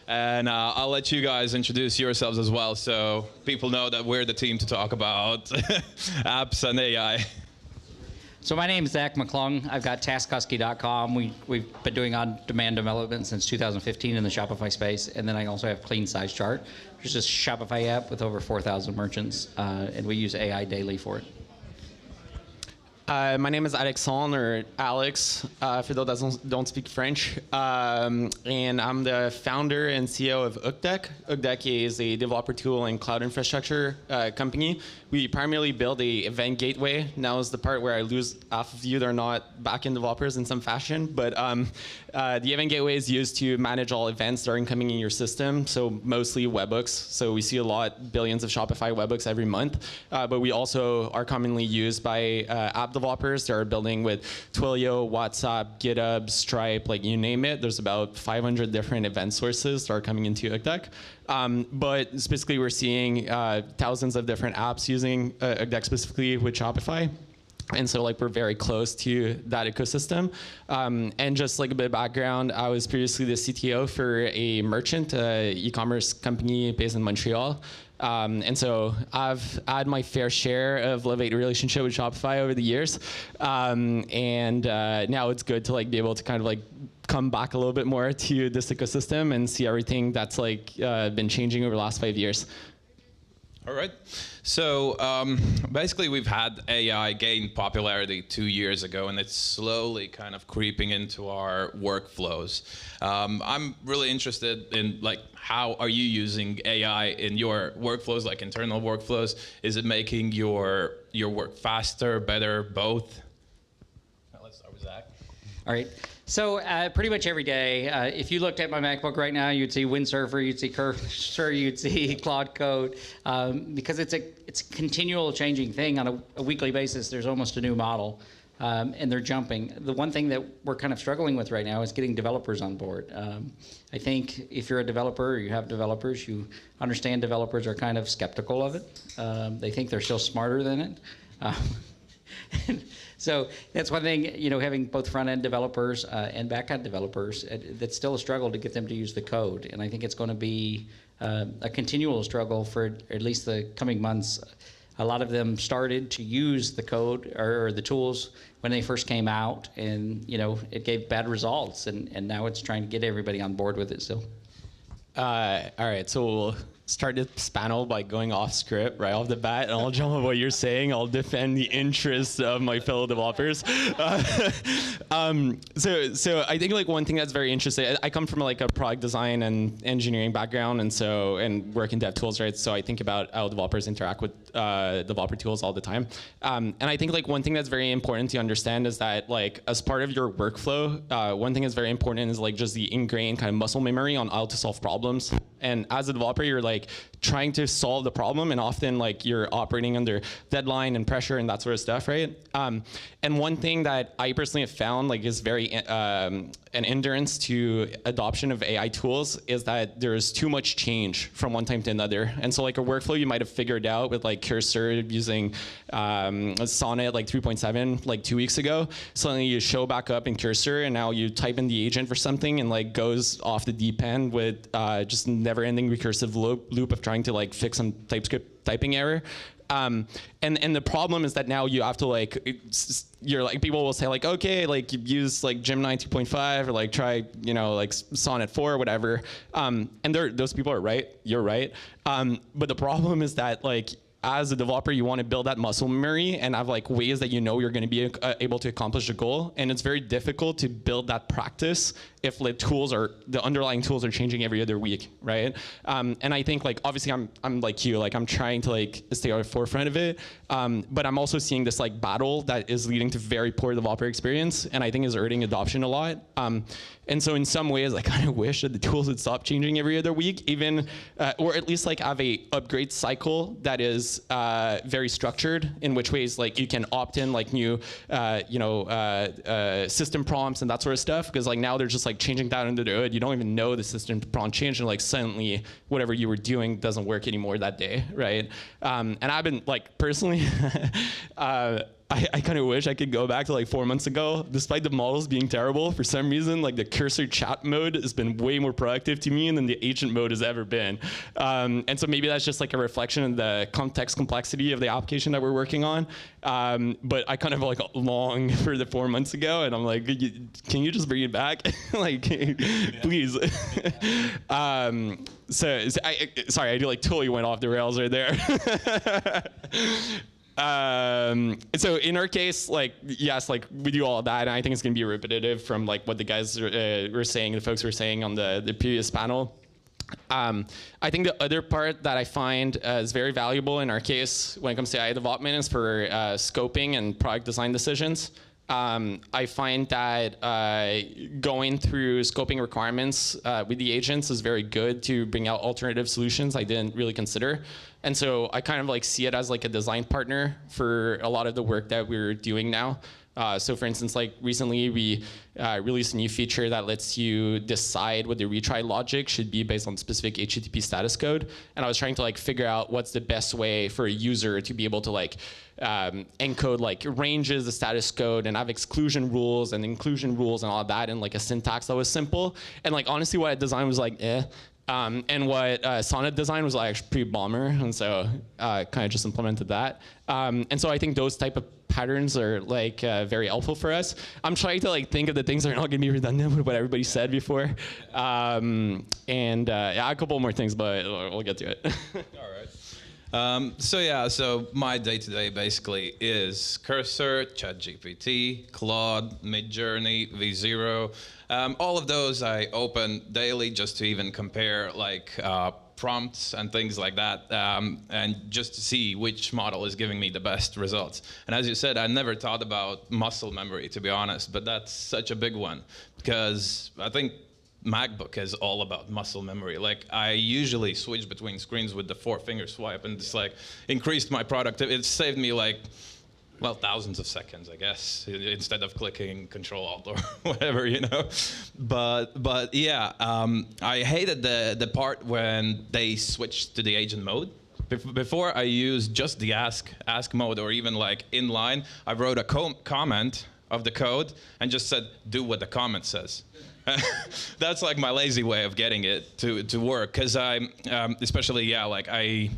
and I'll let you guys introduce yourselves as well, so people know that we're the team to talk about apps and AI. So my name is Zach McClung. I've got TaskHusky.com. We've been doing on-demand development since 2015 in the Shopify space. And then I also have Clean Size Chart, which is a Shopify app with over 4,000 merchants. And we use AI daily for it. My name is Alexandre, or Alex, for those that don't speak French. And I'm the founder and CEO of Hookdeck. Hookdeck is a developer tool and cloud infrastructure company. We primarily build a event gateway. Now is the part where I lose half of you that are not backend developers in some fashion. But the event gateway is used to manage all events that are incoming in your system. So mostly webhooks. So we see a lot, billions of Shopify webhooks every month. But we also are commonly used by app developers that are building with Twilio, WhatsApp, GitHub, Stripe, like you name it. There's about 500 different event sources that are coming into Hookdeck. But specifically, we're seeing thousands of different apps using Hookdeck specifically with Shopify. And so like we're very close to that ecosystem. And just like a bit of background, I was previously the CTO for a merchant, e-commerce company based in Montreal. And so I've had my fair share of love-hate relationship with Shopify over the years. And now it's good to like be able to kind of like come back a little bit more to this ecosystem and see everything that's like been changing over the last 5 years. All right. So basically, we've had AI gain popularity 2 years ago, and it's slowly kind of creeping into our workflows. I'm really interested in like how are you using AI in your workflows, like internal workflows? Is it making your work faster, better, both? Let's start with Zach. All right. So pretty much every day, if you looked at my MacBook right now, you'd see Windsurfer, you'd see Cursor, you'd see Claude Code, because it's a continual changing thing on a weekly basis. There's almost a new model, and they're jumping. The one thing that we're kind of struggling with right now is getting developers on board. I think if you're a developer or you have developers, you understand developers are kind of skeptical of it. They think they're still smarter than it. So that's one thing, you know, having both front-end developers and back-end developers, that's still a struggle to get them to use the code. And I think it's going to be a continual struggle for at least the coming months. A lot of them started to use the code or the tools when they first came out, and, you know, it gave bad results. And now it's trying to get everybody on board with it still. All right, so we'll start this panel by going off script right off the bat, and I'll jump on what you're saying. I'll defend the interests of my fellow developers. So I think like one thing that's very interesting, I come from like a product design and engineering background, and work in dev tools, right? So I think about how developers interact with developer tools all the time. And I think like one thing that's very important to understand is that like as part of your workflow, one thing that's very important is like just the ingrained kind of muscle memory on how to solve problems. And as a developer, you're like trying to solve the problem, and often like you're operating under deadline and pressure and that sort of stuff, right? And one thing that I personally have found like is very an hindrance to adoption of AI tools is that there's too much change from one time to another. And so like a workflow you might have figured out with like Cursor using Sonnet like 3.7 like 2 weeks ago. Suddenly you show back up in Cursor, and now you type in the agent for something and like goes off the deep end with just never-ending recursive loop of trying to like fix some TypeScript typing error. And the problem is that now you have to like, you're like, people will say like, okay, like you use like Gemini 2.5 or like try, you know, like Sonnet 4 or whatever. And those people are right, you're right. But the problem is that like, as a developer, you want to build that muscle memory and have like ways that you know you're going to be able to accomplish a goal. And it's very difficult to build that practice if the underlying tools are changing every other week, right? And I think like obviously I'm like you, like I'm trying to like stay at the forefront of it, but I'm also seeing this like battle that is leading to very poor developer experience, and I think is hurting adoption a lot. And so in some ways, I kind of wish that the tools would stop changing every other week, even, or at least like have a upgrade cycle that is very structured, in which ways like you can opt in like new, system prompts and that sort of stuff. Because like now they're just like changing that under the hood. You don't even know the system prompt changed, and like suddenly whatever you were doing doesn't work anymore that day, right? And I've been like personally, I kind of wish I could go back to like 4 months ago. Despite the models being terrible, for some reason, like the cursor chat mode has been way more productive to me than the agent mode has ever been. And so maybe that's just like a reflection of the context complexity of the application that we're working on. But I kind of like long for the 4 months ago, and I'm like, can you just bring it back? Like, please. Sorry, I like totally went off the rails right there. So in our case, like, yes, like we do all of that, and I think it's going to be repetitive from like what the guys were saying, the folks were saying on the previous panel. I think the other part that I find is very valuable in our case when it comes to AI development is for scoping and product design decisions. I find that going through scoping requirements with the agents is very good to bring out alternative solutions I didn't really consider. And so I kind of like see it as like a design partner for a lot of the work that we're doing now. So for instance, like recently we released a new feature that lets you decide what the retry logic should be based on specific HTTP status code. And I was trying to like figure out what's the best way for a user to be able to like encode like ranges, the status code, and have exclusion rules and inclusion rules and all of that in like a syntax that was simple. And like honestly, what I designed was like and what Sonnet designed was like actually pretty bomber, and so kind of just implemented that. And so I think those type of patterns are like very helpful for us. I'm trying to like think of the things that are not going to be redundant with what everybody said before, and yeah, a couple more things, but we'll get to it. All right. So my day-to-day basically is Cursor, ChatGPT, Claude, Midjourney, V0. All of those I open daily just to even compare like prompts and things like that, and just to see which model is giving me the best results. And as you said, I never thought about muscle memory, to be honest, but that's such a big one because I think MacBook is all about muscle memory. Like I usually switch between screens with the 4-finger swipe, and it's like increased my productivity. It saved me like, well, thousands of seconds, I guess, instead of clicking Control Alt or whatever, you know. But yeah, I hated the part when they switched to the agent mode. Before I used just the ask mode, or even like inline, I wrote a comment of the code and just said, do what the comment says. That's like my lazy way of getting it to work, because I'm especially, yeah, like I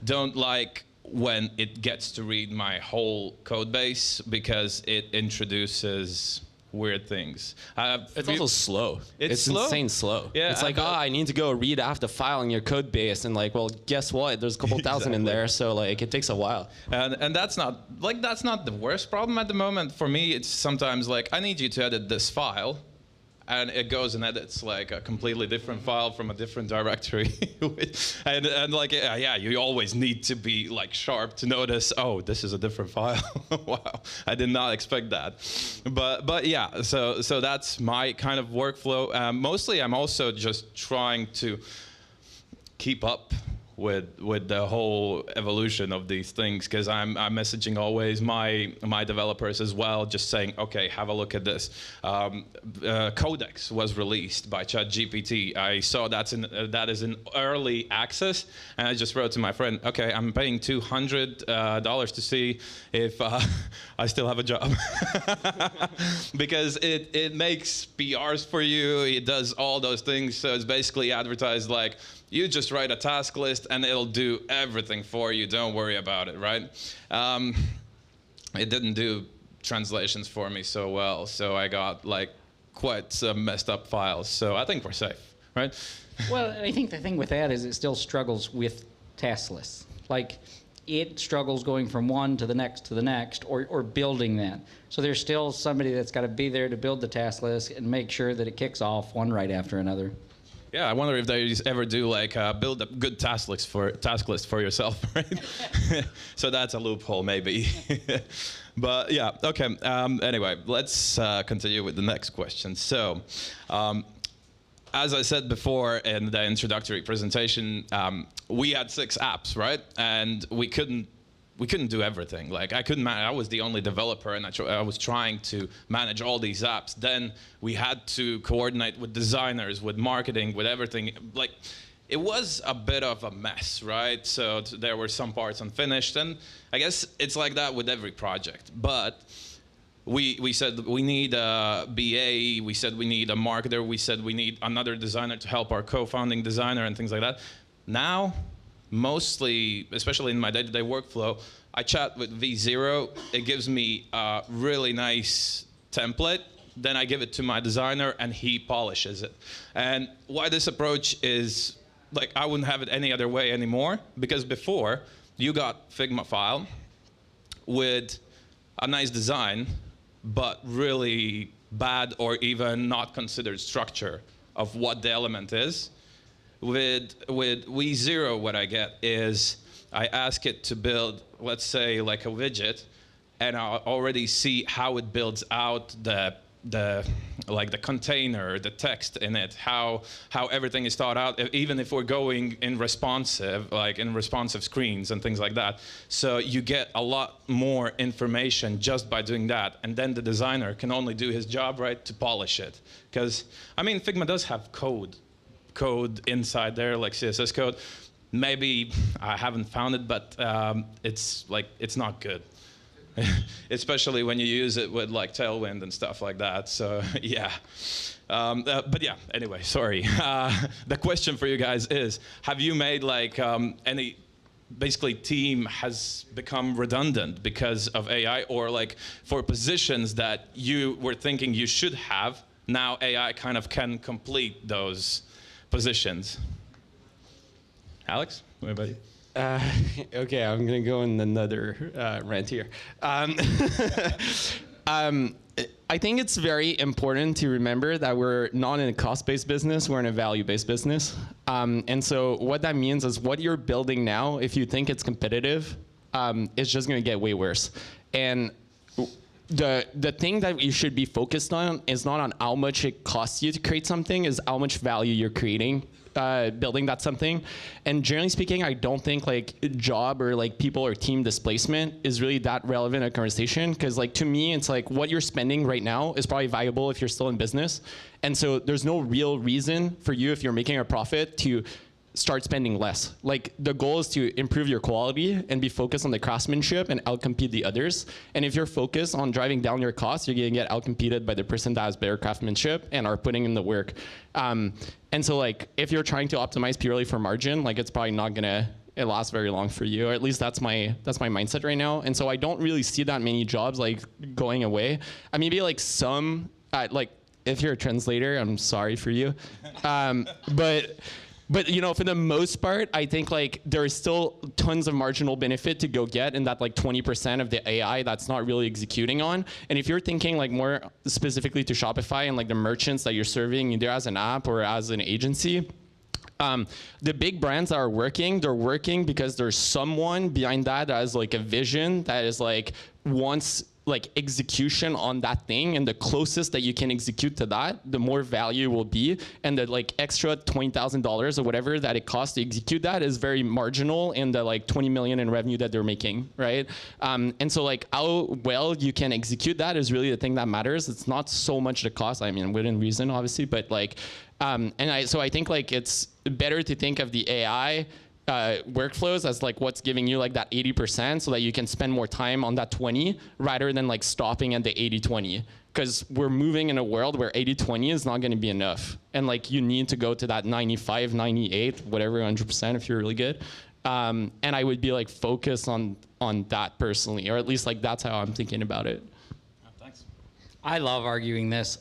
don't like when it gets to read my whole code base because it introduces weird things. It's also slow. It's slow? insane slow. Yeah, it's like, I need to go read half the file in your code base, and like, well, guess what? There's a couple thousand in there, so like it takes a while. And that's not the worst problem at the moment. For me, it's sometimes like, I need you to edit this file, and it goes and edits like a completely different file from a different directory. and like, yeah, you always need to be like sharp to notice, oh, this is a different file. Wow, I did not expect that. But yeah, so that's my kind of workflow. Mostly I'm also just trying to keep up with the whole evolution of these things, because I'm messaging always my developers as well, just saying, okay, have a look at this. Codex was released by ChatGPT. I saw that is in early access, and I just wrote to my friend, okay, I'm paying $200 to see if I still have a job. Because it makes PRs for you, it does all those things, so it's basically advertised like, you just write a task list and it'll do everything for you. Don't worry about it, right? It didn't do translations for me so well, so I got like quite some messed up files. So I think we're safe, right? Well, I think the thing with that is it still struggles with task lists. Like it struggles going from one to the next, or building that. So there's still somebody that's got to be there to build the task list and make sure that it kicks off one right after another. Yeah, I wonder if they ever do like build a good task list for yourself, right? So that's a loophole, maybe. But yeah, okay. Anyway, let's continue with the next question. So, as I said before in the introductory presentation, we had 6 apps, right? And we couldn't do everything. Like I was the only developer, and I was trying to manage all these apps. Then we had to coordinate with designers, with marketing, with everything. Like it was a bit of a mess, right? So there were some parts unfinished, and I guess it's like that with every project. But we said we need a BA, we said we need a marketer, we said we need another designer to help our co-founding designer and things like that. Now, mostly, especially in my day-to-day workflow, I chat with V0. It gives me a really nice template. Then I give it to my designer, and he polishes it. And why this approach is, like, I wouldn't have it any other way anymore, because before, you got Figma file, with a nice design, but really bad or even not considered structure of what the element is. With V0, what I get is I ask it to build, let's say, like a widget, and I already see how it builds out the container, the text in it, how everything is thought out, even if we're going in responsive screens and things like that. So you get a lot more information just by doing that, and then the designer can only do his job, right, to polish it. Because I mean, Figma does have code inside there, like CSS code. Maybe I haven't found it, but it's not good. Especially when you use it with like Tailwind and stuff like that. So yeah, but yeah. Anyway, sorry. The question for you guys is: have you made like any? Basically, team has become redundant because of AI, or like for positions that you were thinking you should have, now AI kind of can complete those positions. Alex, what about you? Okay, I'm gonna go in another rant here. I think it's very important to remember that we're not in a cost-based business, we're in a value-based business. And so what that means is what you're building now, if you think it's competitive, it's just gonna get way worse. And the thing that you should be focused on is not on how much it costs you to create something, is how much value you're creating building that something. And generally speaking, I don't think like job or like people or team displacement is really that relevant a conversation, because like to me, it's like what you're spending right now is probably valuable if you're still in business. And so there's no real reason for you, if you're making a profit, to start spending less. Like the goal is to improve your quality and be focused on the craftsmanship and outcompete the others. And if you're focused on driving down your costs, you're gonna get outcompeted by the person that has better craftsmanship and are putting in the work. And so like if you're trying to optimize purely for margin, like it's probably not gonna last very long for you, or at least that's my mindset right now. And so I don't really see that many jobs like going away. Maybe like some, like if you're a translator, I'm sorry for you. But you know, for the most part, I think like there is still tons of marginal benefit to go get in that like 20% of the AI that's not really executing on. And if you're thinking like more specifically to Shopify and like the merchants that you're serving either as an app or as an agency, the big brands that are working, they're working because there's someone behind that has like a vision that is like wants like execution on that thing, and the closest that you can execute to that, the more value will be, and the like extra $20,000 or whatever that it costs to execute that is very marginal in the like 20 million in revenue that they're making, right? And so like how well you can execute that is really the thing that matters. It's not so much the cost, I mean within reason obviously, but like so I think like it's better to think of the AI workflows as like what's giving you like that 80%, so that you can spend more time on that 20 rather than like stopping at the 80-20, because we're moving in a world where 80-20 is not going to be enough, and like you need to go to that 95, 98, whatever, 100% if you're really good. And I would be like focused on that personally, or at least like that's how I'm thinking about it. Thanks. I love arguing this.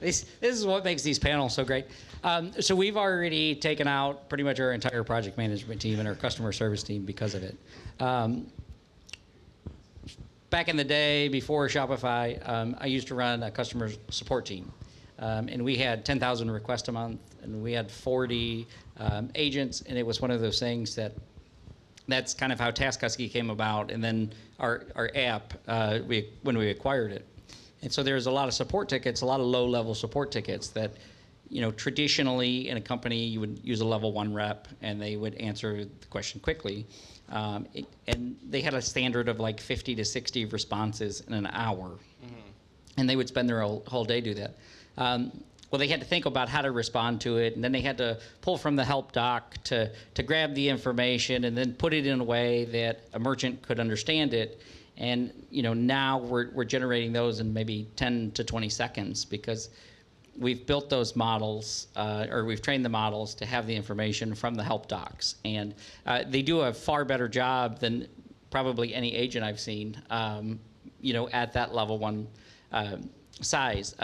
This is what makes these panels so great. So we've already taken out pretty much our entire project management team and our customer service team because of it. Back in the day, before Shopify, I used to run a customer support team. And we had 10,000 requests a month, and we had 40 agents, and it was one of those things that's kind of how TaskHusky came about, and then our app, when we acquired it. And so there's a lot of support tickets, a lot of low-level support tickets that, you know, traditionally in a company you would use a level 1 rep and they would answer the question quickly. And they had a standard of like 50 to 60 responses in an hour. Mm-hmm. And they would spend their whole day do that. Well, they had to think about how to respond to it, and then they had to pull from the help doc to grab the information and then put it in a way that a merchant could understand it. And you know, now we're generating those in maybe 10 to 20 seconds because we've built those models, or we've trained the models to have the information from the help docs. And they do a far better job than probably any agent I've seen, you know, at that level 1 size.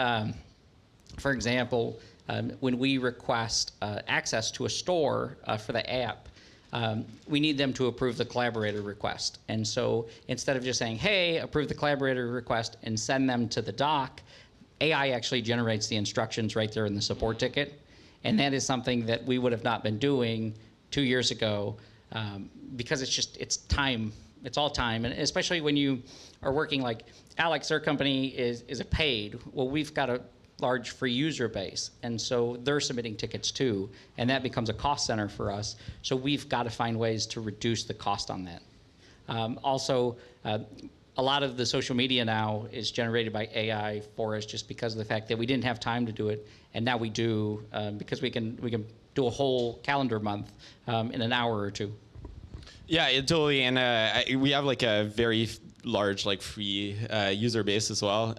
For example, when we request access to a store for the app, we need them to approve the collaborator request. And so instead of just saying, hey, approve the collaborator request and send them to the doc, AI actually generates the instructions right there in the support ticket. And that is something that we would have not been doing 2 years ago because it's time. It's all time. And especially when you are working like Alex, their company is a paid. Well, we've got a large free user base. And so they're submitting tickets too. And that becomes a cost center for us. So we've got to find ways to reduce the cost on that. Also, a lot of the social media now is generated by AI for us just because of the fact that we didn't have time to do it. And now we do because we can do a whole calendar month in an hour or two. Yeah, totally. And we have like a very large like free user base as well.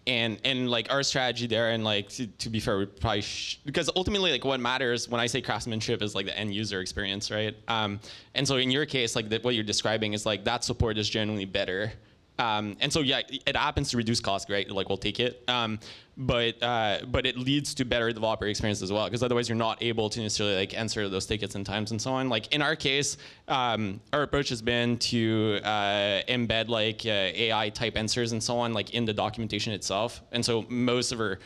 And like our strategy there, and like to be fair, we probably because ultimately like what matters when I say craftsmanship is like the end user experience, right? And so in your case, like what you're describing is like that support is generally better. And so yeah, it happens to reduce cost, right? Like we'll take it. But it leads to better developer experience as well, because otherwise you're not able to necessarily like answer those tickets in times and so on. Like in our case, our approach has been to embed like AI type answers and so on, like in the documentation itself. And so most of our,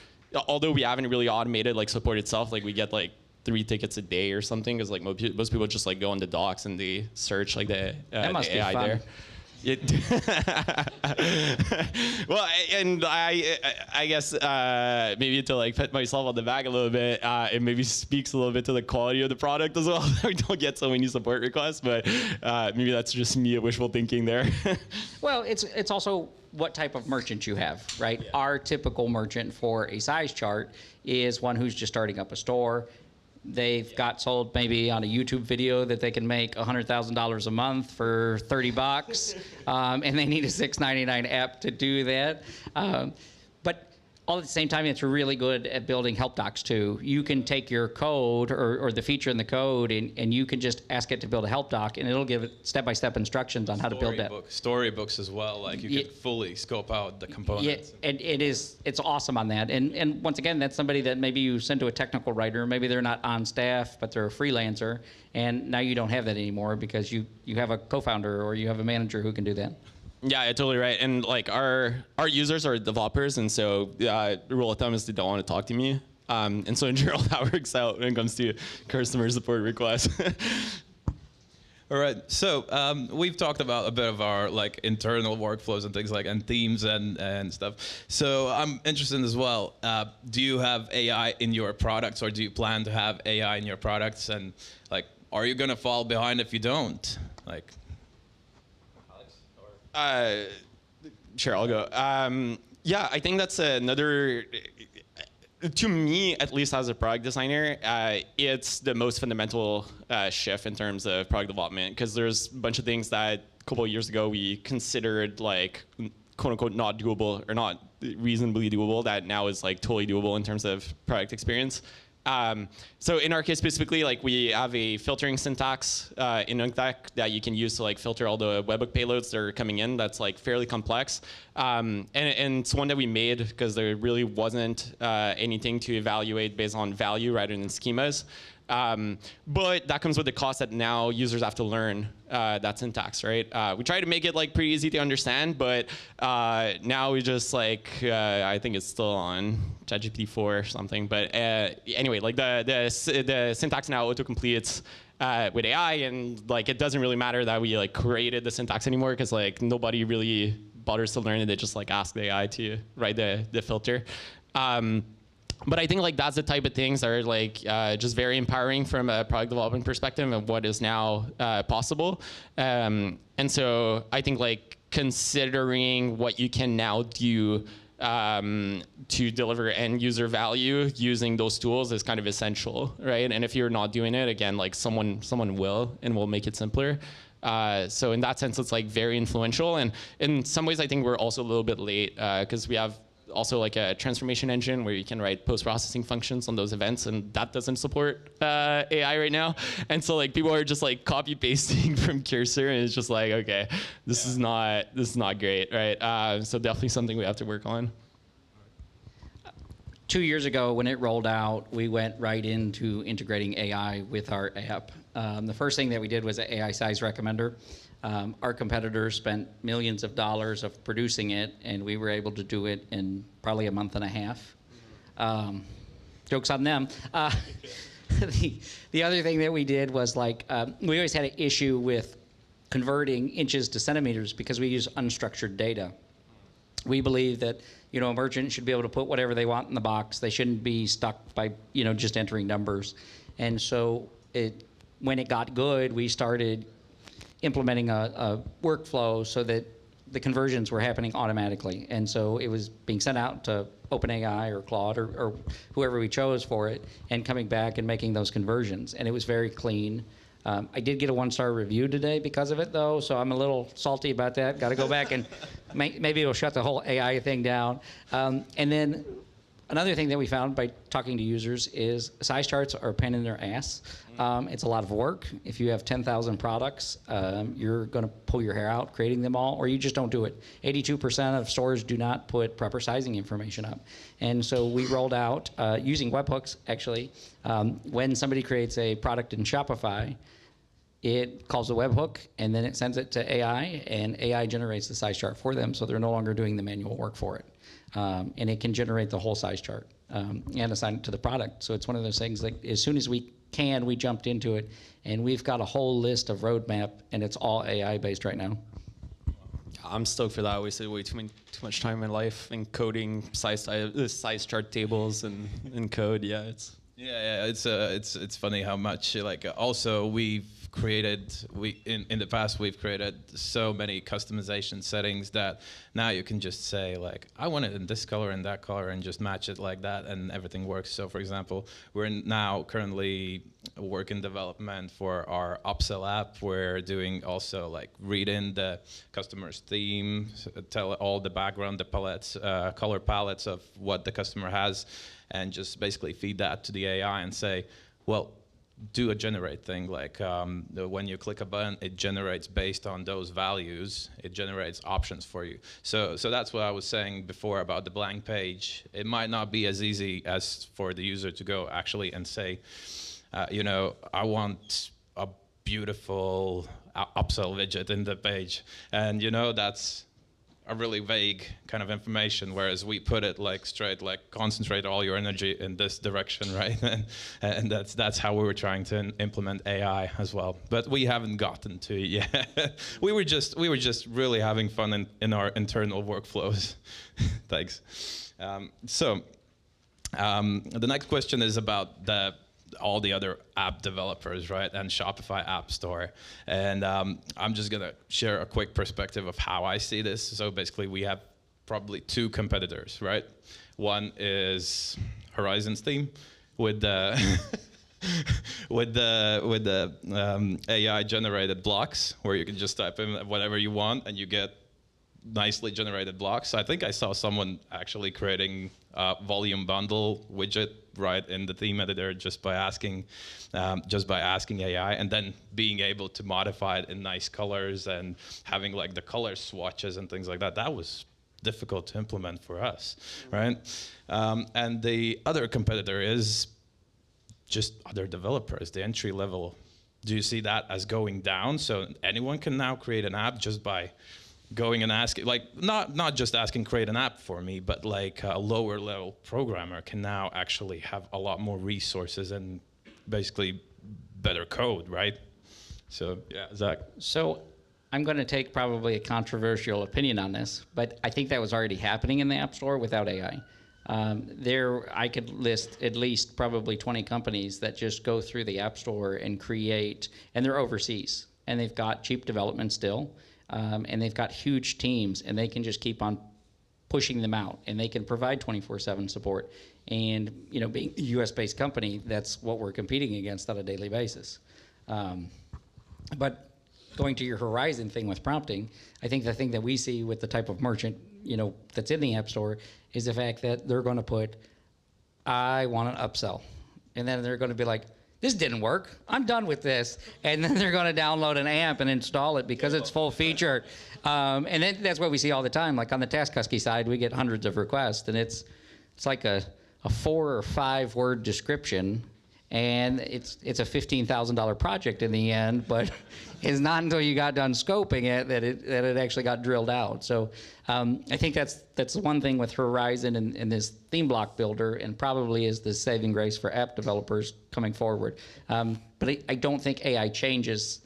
although we haven't really automated like support itself, like we get like 3 tickets a day or something, because like most people just like go on the docs and they search like the AI there. Well, and I guess maybe to like pat myself on the back a little bit, it maybe speaks a little bit to the quality of the product as well. We don't get so many support requests, but maybe that's just me wishful thinking there. Well, it's also what type of merchant you have, right? Yeah. Our typical merchant for a size chart is one who's just starting up a store. They've got sold maybe on a YouTube video that they can make $100,000 a month for $30, and they need a $6.99 app to do that. But all at the same time, it's really good at building help docs too. You can take your code or the feature in the code, and you can just ask it to build a help doc, and it'll give it step-by-step instructions on how to build that. Storybooks as well, like you can fully scope out the components. Yeah, and it's awesome on that. And once again, that's somebody that maybe you send to a technical writer, maybe they're not on staff, but they're a freelancer, and now you don't have that anymore because you have a co-founder or you have a manager who can do that. Yeah, you're totally right. And like our users are developers, and so the rule of thumb is they don't want to talk to me. And so in general, that works out when it comes to customer support requests. All right. So we've talked about a bit of our like internal workflows and things like and themes and stuff. So I'm interested as well. Do you have AI in your products, or do you plan to have AI in your products? And like, are you gonna fall behind if you don't? Like. Sure, I'll go. Yeah, I think that's another, to me, at least as a product designer, it's the most fundamental shift in terms of product development, because there's a bunch of things that a couple of years ago we considered like quote unquote not doable or not reasonably doable that now is like totally doable in terms of product experience. So in our case specifically, like we have a filtering syntax in Hookdeck that you can use to like filter all the webhook payloads that are coming in. That's like fairly complex, and it's one that we made because there really wasn't anything to evaluate based on value rather than schemas. But that comes with the cost that now users have to learn that syntax, right? We try to make it like pretty easy to understand, but now we just like I think it's still on ChatGPT 4 or something. But anyway, like the syntax now autocompletes with AI, and like it doesn't really matter that we like created the syntax anymore, because like nobody really bothers to learn it. They just like ask the AI to write the filter. But I think like that's the type of things that are like just very empowering from a product development perspective of what is now possible. And so I think like considering what you can now do to deliver end user value using those tools is kind of essential, right? And if you're not doing it, again, like someone will, and will make it simpler. So in that sense, it's like very influential. And in some ways, I think we're also a little bit late because we have also like a transformation engine where you can write post-processing functions on those events, and that doesn't support AI right now. And so like people are just like copy pasting from Cursor, and it's just like, okay, this is not great, right? So definitely something we have to work on. 2 years ago, when it rolled out, we went right into integrating AI with our app. The first thing that we did was an AI size recommender. Our competitors spent millions of dollars of producing it, and we were able to do it in probably a month and a half. Joke's on them. The other thing that we did was we always had an issue with converting inches to centimeters because we use unstructured data. We believe that a merchant should be able to put whatever they want in the box. They shouldn't be stuck by just entering numbers. And so when it got good, we started implementing a workflow so that the conversions were happening automatically. And so it was being sent out to OpenAI or Claude or whoever we chose for it, and coming back and making those conversions. And it was very clean. I did get a 1-star review today because of it, though, so I'm a little salty about that. Got to go back and maybe it'll shut the whole AI thing down. And then another thing that we found by talking to users is size charts are a pain in their ass. It's a lot of work. If you have 10,000 products, you're going to pull your hair out creating them all, or you just don't do it. 82% of stores do not put proper sizing information up. And so we rolled out, using webhooks, actually, when somebody creates a product in Shopify, it calls the webhook, and then it sends it to AI, and AI generates the size chart for them, so they're no longer doing the manual work for it. And it can generate the whole size chart and assign it to the product. So it's one of those things, like as soon as we jumped into it, and we've got a whole list of roadmap, and it's all AI based right now. I'm stoked for that. I wasted way too much time in my life in coding size chart tables and code. Yeah, it's funny how much also we've created in the past we've created so many customization settings that now you can just say I want it in this color and that color and just match it like that and everything works. So for example, we're now currently work in development for our upsell app. We're doing also read in the customer's theme, tell all the background, the palettes, color palettes of what the customer has, and just basically feed that to the AI and say, well, do a generate thing. When you click a button, it generates based on those values. It generates options for you. So that's what I was saying before about the blank page. It might not be as easy as for the user to go actually and say, I want a beautiful upsell widget in the page. And that's a really vague kind of information, whereas we put it straight, concentrate all your energy in this direction, right? And that's how we were trying to implement AI as well. But we haven't gotten to it yet. we were just really having fun in our internal workflows. Thanks. The next question is about all the other app developers, right, and Shopify App Store. And I'm just going to share a quick perspective of how I see this. So basically, we have probably two competitors, right? One is Horizon's team with the AI-generated blocks, where you can just type in whatever you want and you get nicely generated blocks. I think I saw someone actually creating a volume bundle widget right in the theme editor just by asking AI, and then being able to modify it in nice colors and having the color swatches and things like that. That was difficult to implement for us, right? And the other competitor is just other developers, the entry level. Do you see that as going down? So anyone can now create an app just by going and asking, not just asking create an app for me, but a lower level programmer can now actually have a lot more resources and basically better code, right? So yeah, Zach. So I'm going to take probably a controversial opinion on this, but I think that was already happening in the App Store without AI. I could list at least probably 20 companies that just go through the App Store and create, and they're overseas, and they've got cheap development still. And they've got huge teams, and they can just keep on pushing them out, and they can provide 24/7 support. And being a U.S.-based company, that's what we're competing against on a daily basis. But going to your Horizon thing with prompting, I think the thing that we see with the type of merchant, that's in the App Store is the fact that they're going to put, I want an upsell, and then they're going to be like, this didn't work. I'm done with this. And then they're going to download an amp and install it because it's full featured. And that's what we see all the time. On the TaskHusky side, we get hundreds of requests, and it's like a a 4 or 5 word description, and it's a $15,000 project in the end, but it's not until you got done scoping it that it actually got drilled out. So I think that's one thing with Horizon and this theme block builder, and probably is the saving grace for app developers coming forward. But I don't think AI changes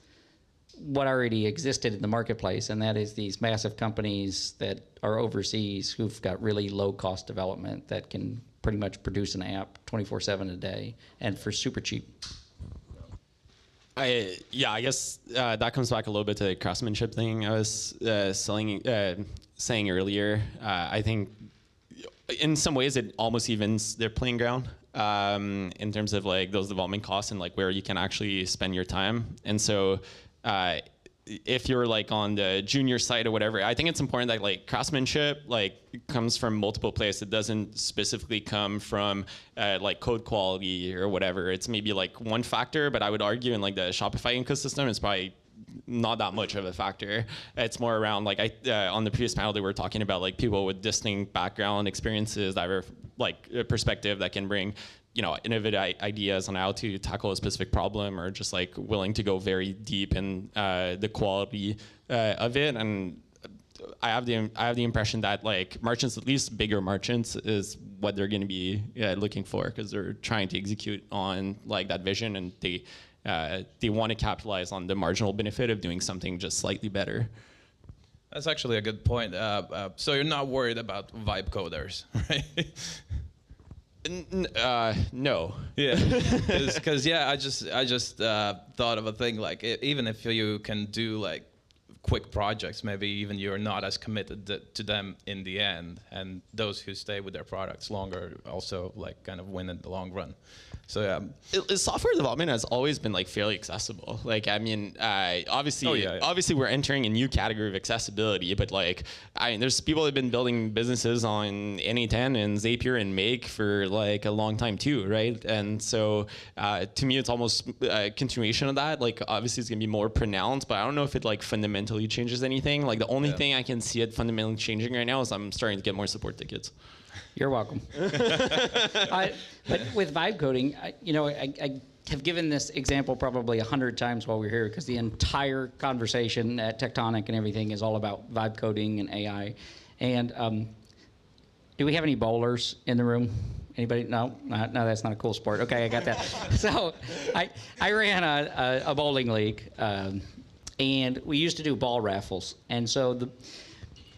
what already existed in the marketplace, and that is these massive companies that are overseas who've got really low cost development that can pretty much produce an app 24/7 a day and for super cheap. I guess that comes back a little bit to the craftsmanship thing I was saying earlier. I think in some ways it almost evens their playing ground in terms of like those development costs and like where you can actually spend your time. And so if you're like on the junior side or whatever, I think it's important that like craftsmanship like comes from multiple places. It doesn't specifically come from like code quality or whatever. It's maybe like one factor, but I would argue in like the Shopify ecosystem, it's probably not that much of a factor. It's more around like on the previous panel they were talking about like people with distinct background experiences, diverse like perspective that can bring innovative ideas on how to tackle a specific problem, or just like willing to go very deep in the quality of it. And I have the impression that like merchants, at least bigger merchants, is what they're going to be looking for, because they're trying to execute on like that vision, and they want to capitalize on the marginal benefit of doing something just slightly better. That's actually a good point. So you're not worried about vibe coders, right? No. Yeah, because I just thought of a thing like even if you can do like quick projects, maybe even you're not as committed to them in the end, and those who stay with their products longer also like kind of win in the long run. So yeah, software development has always been like fairly accessible. Like I mean, obviously we're entering a new category of accessibility, but like there's people that have been building businesses on NA10 and Zapier and Make for like a long time too, right? And so to me, it's almost a continuation of that. Like obviously it's gonna be more pronounced, but I don't know if it like fundamentally changes anything. Like the only thing I can see it fundamentally changing right now is I'm starting to get more support tickets. You're welcome. But with vibe coding, I have given this example probably 100 times while we're here, because the entire conversation at Tectonic and everything is all about vibe coding and AI. And do we have any bowlers in the room? Anybody? No, that's not a cool sport. Okay, I got that. So I ran a bowling league, and we used to do ball raffles. And so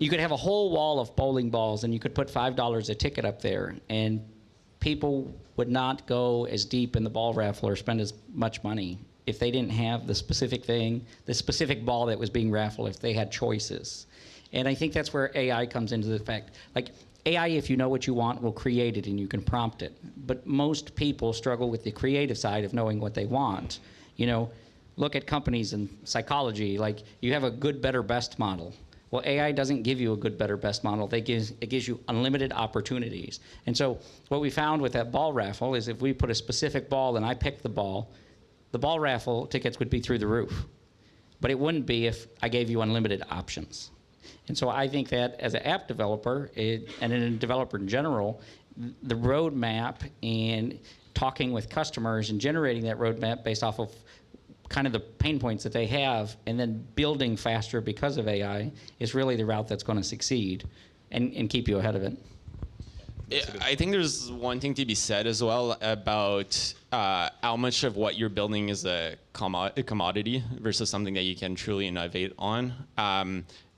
you could have a whole wall of bowling balls, and you could put $5 a ticket up there, and people would not go as deep in the ball raffle or spend as much money if they didn't have the specific thing, the specific ball that was being raffled, if they had choices. And I think that's where AI comes into the fact. Like AI, if you know what you want, will create it and you can prompt it. But most people struggle with the creative side of knowing what they want. Look at companies in psychology, like you have a good, better, best model. Well, AI doesn't give you a good, better, best model. It gives you unlimited opportunities. And so what we found with that ball raffle is if we put a specific ball and I picked the ball raffle tickets would be through the roof. But it wouldn't be if I gave you unlimited options. And so I think that as an app developer, and a developer in general, the roadmap and talking with customers and generating that roadmap based off of kind of the pain points that they have, and then building faster because of AI is really the route that's going to succeed and keep you ahead of it. Yeah, I think there's one thing to be said as well about how much of what you're building is a commodity versus something that you can truly innovate on.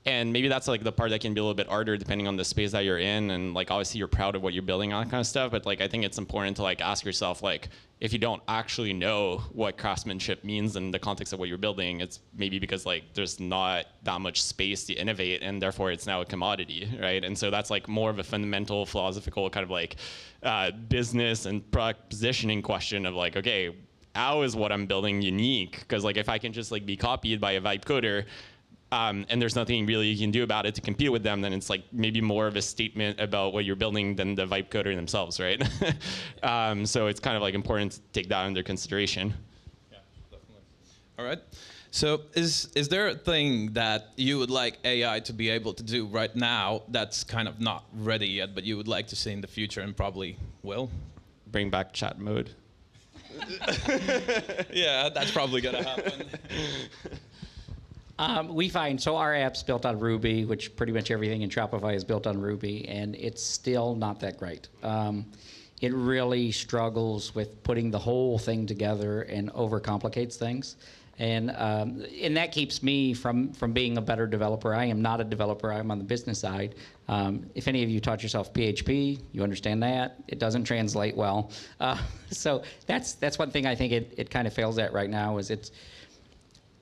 And maybe that's like the part that can be a little bit harder depending on the space that you're in, and like obviously you're proud of what you're building, all that kind of stuff. But like I think it's important to like ask yourself, like if you don't actually know what craftsmanship means in the context of what you're building, it's maybe because like there's not that much space to innovate, and therefore it's now a commodity, right? And so that's like more of a fundamental philosophical kind of like business and product positioning question of like, okay, how is what I'm building unique? Because like if I can just like be copied by a vibe coder, and there's nothing really you can do about it to compete with them, then it's like maybe more of a statement about what you're building than the vibe coder themselves, right? So it's kind of like important to take that under consideration. Yeah, definitely. All right. So is there a thing that you would like AI to be able to do right now that's kind of not ready yet, but you would like to see in the future and probably will? Bring back chat mode. Yeah, that's probably gonna happen. We find, so our app's built on Ruby, which pretty much everything in Shopify is built on Ruby, and it's still not that great. It really struggles with putting the whole thing together and overcomplicates things. And that keeps me from being a better developer. I am not a developer. I'm on the business side. If any of you taught yourself PHP, you understand that. It doesn't translate well. So that's one thing I think it kind of fails at right now is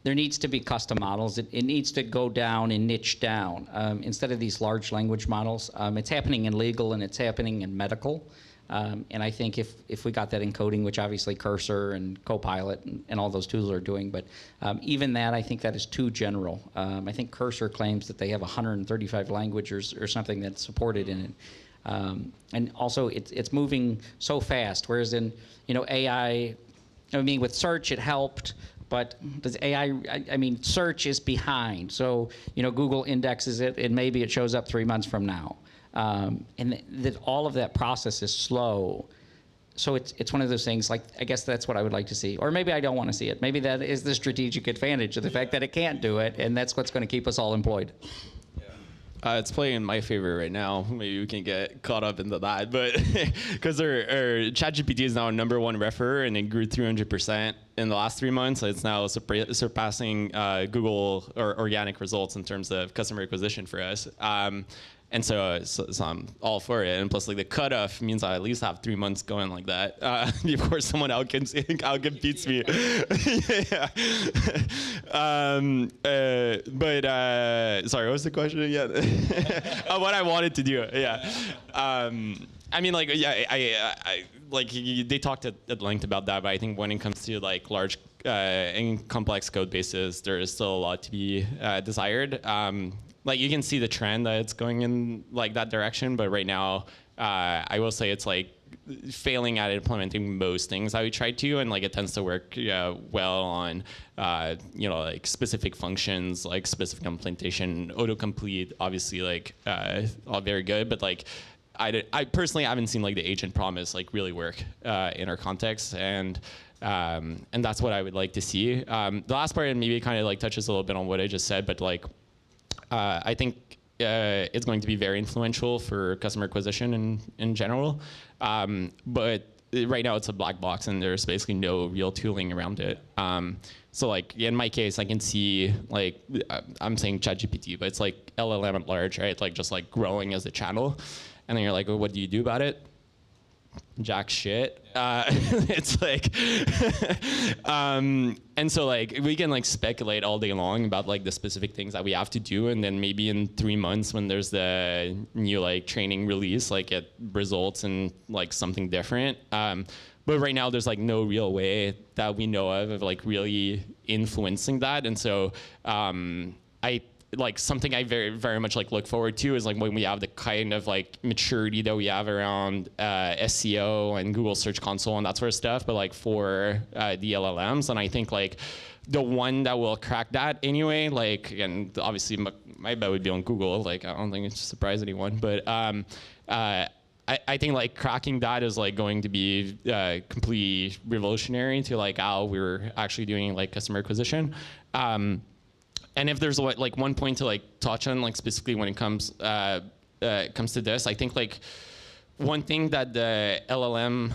there needs to be custom models. It needs to go down and niche down. Instead of these large language models, it's happening in legal and it's happening in medical. And I think if we got that in coding, which obviously Cursor and Copilot and all those tools are doing, but even that, I think that is too general. I think Cursor claims that they have 135 languages or something that's supported in it. And also it's moving so fast, whereas in AI, I mean, with search it helped, but does AI, I mean, search is behind. So, Google indexes it and maybe it shows up 3 months from now. And that all of that process is slow. So it's one of those things, like, I guess that's what I would like to see. Or maybe I don't want to see it. Maybe that is the strategic advantage of the fact that it can't do it, and that's what's going to keep us all employed. It's playing in my favor right now. Maybe we can get caught up into that, but because our ChatGPT is now a #1 refer, and it grew 300% in the last 3 months. It's now surpassing Google or organic results in terms of customer acquisition for us. And so I'm all for it. And plus, like, the cutoff means I at least have 3 months going like that before someone outcompetes me. Yeah. Sorry, what was the question again? What I wanted to do, yeah. I mean, like, yeah, I like, they talked at length about that, but I think when it comes to like large and complex code bases, there is still a lot to be desired. Like, you can see the trend that it's going in like that direction, but right now, I will say it's like failing at implementing most things that we try to, and like it tends to work well on like specific functions, like specific implementation, autocomplete, obviously, like all very good, but like I personally haven't seen like the agent promise like really work in our context, and that's what I would like to see. The last part, and maybe kind of like touches a little bit on what I just said, but like I think it's going to be very influential for customer acquisition in general. But right now it's a black box and there's basically no real tooling around it. So like in my case, I can see like, I'm saying ChatGPT, but it's like LLM at large, right? Like just like growing as a channel. And then you're like, well, what do you do about it? Jack shit. It's like, and so like we can like speculate all day long about like the specific things that we have to do, and then maybe in 3 months when there's the new like training release, like it results in like something different. But right now there's like no real way that we know of like really influencing that, and so I like something I very, very much like look forward to is like when we have the kind of like maturity that we have around SEO and Google Search Console and that sort of stuff, but like for the LLMs. And I think like the one that will crack that anyway, like, and obviously my bet would be on Google. Like, I don't think it's surprise anyone, but I think like cracking that is like going to be completely revolutionary to like how we're actually doing like customer acquisition. And if there's like one point to like touch on, like specifically when it comes to this, I think like one thing that the LLM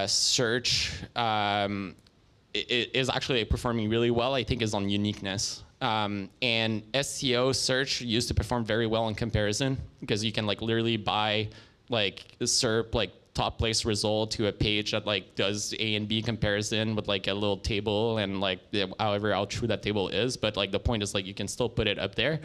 search is actually performing really well, I think, is on uniqueness. And SEO search used to perform very well in comparison because you can like literally buy like a SERP like top place result to a page that like does A and B comparison with like a little table and like however how true that table is, but like the point is like you can still put it up there,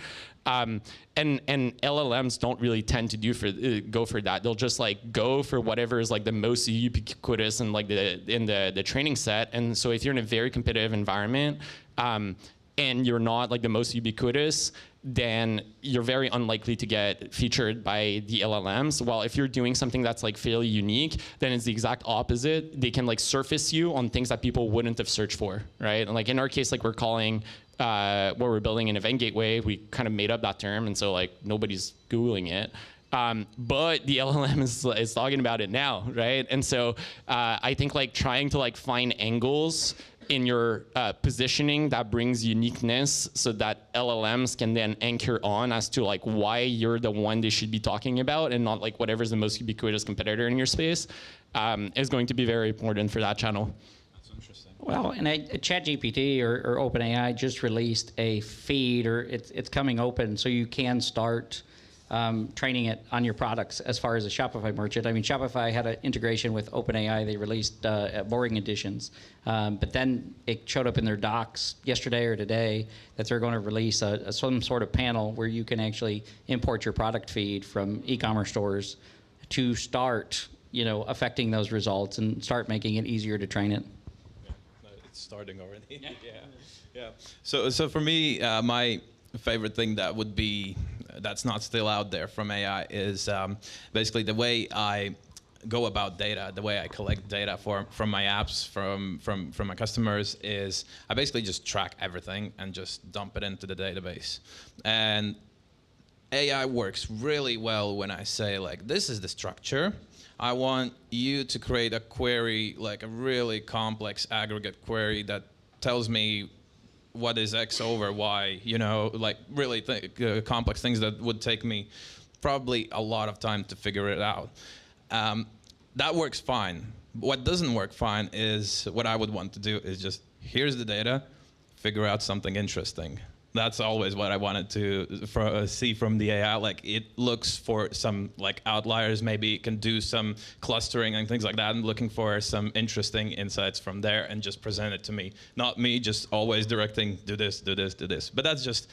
and LLMs don't really tend to go for that. They'll just like go for whatever is like the most ubiquitous and like the training set. And so if you're in a very competitive environment and you're not like the most ubiquitous, then you're very unlikely to get featured by the LLMs. While if you're doing something that's like fairly unique, then it's the exact opposite. They can like surface you on things that people wouldn't have searched for, right? And like in our case, like we're calling what we're building an event gateway, we kind of made up that term, and so like nobody's Googling it. But the LLM is talking about it now, right? And so I think like trying to like find angles in your positioning that brings uniqueness so that LLMs can then anchor on as to like why you're the one they should be talking about and not like whatever's the most ubiquitous competitor in your space is going to be very important for that channel. That's interesting. Well, and ChatGPT or OpenAI just released a feed, or it's coming open, so you can start training it on your products as far as a Shopify merchant. I mean, Shopify had an integration with OpenAI. They released Boring Editions, but then it showed up in their docs yesterday or today that they're going to release some sort of panel where you can actually import your product feed from e-commerce stores to start, affecting those results and start making it easier to train it. Yeah, no, it's starting already. Yeah. So for me, my favorite thing that's not still out there from AI is basically the way I go about data, the way I collect data from my apps, from my customers, is I basically just track everything and just dump it into the database. And AI works really well when I say like, this is the structure. I want you to create a query, like a really complex aggregate query that tells me what is X over Y, like really complex things that would take me probably a lot of time to figure it out. That works fine. What doesn't work fine is what I would want to do is just, here's the data, figure out something interesting. That's always what I wanted to see from the AI. Like, it looks for some like outliers, maybe it can do some clustering and things like that. I'm looking for some interesting insights from there and just present it to me. Not me just always directing, do this, do this, do this. But that's just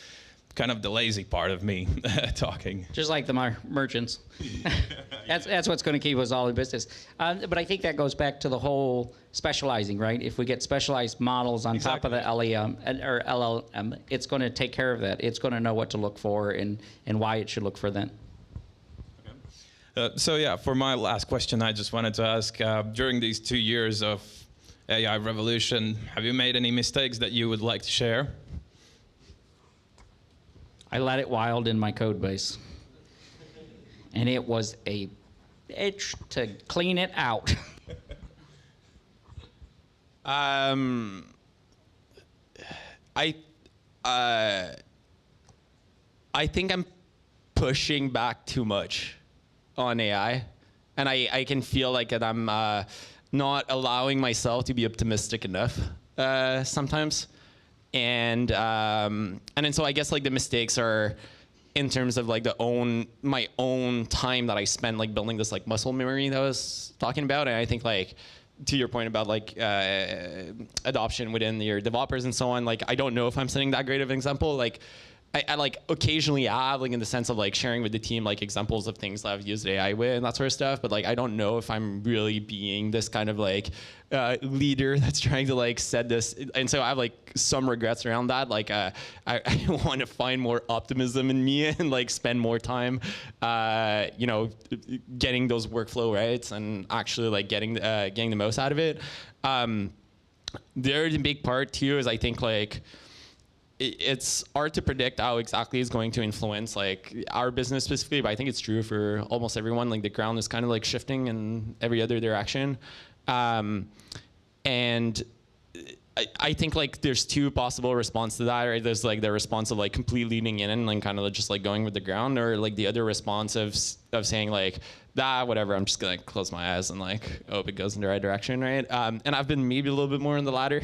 kind of the lazy part of me talking. Just like the merchants. That's what's going to keep us all in business. But I think that goes back to the whole specializing, right? If we get specialized models on top of the LLM, it's going to take care of that. It's going to know what to look for and why it should look for that. So yeah, for my last question, I just wanted to ask, during these 2 years of AI revolution, have you made any mistakes that you would like to share? I let it wild in my code base. And it was a bitch to clean it out. I think I'm pushing back too much on AI, and I can feel like that I'm not allowing myself to be optimistic enough sometimes. And then so I guess like the mistakes are in terms of like my own time that I spent like building this like muscle memory that I was talking about. And I think like to your point about like adoption within your developers and so on, like I don't know if I'm setting that great of an example. Like I like occasionally have, like in the sense of like sharing with the team like examples of things that I've used AI with and that sort of stuff, but like I don't know if I'm really being this kind of like leader that's trying to like set this, and so I have like some regrets around that. Like I want to find more optimism in me and like spend more time getting those workflow rights and actually like getting the most out of it. The other big part too is I think like it's hard to predict how exactly it's going to influence like our business specifically, but I think it's true for almost everyone. Like the ground is kind of like shifting in every other direction. And I think like there's two possible responses to that, right? There's like the response of like completely leaning in and like kind of just like going with the ground, or like the other response of saying like, whatever, I'm just gonna close my eyes and like hope it goes in the right direction, right? And I've been maybe a little bit more on the latter.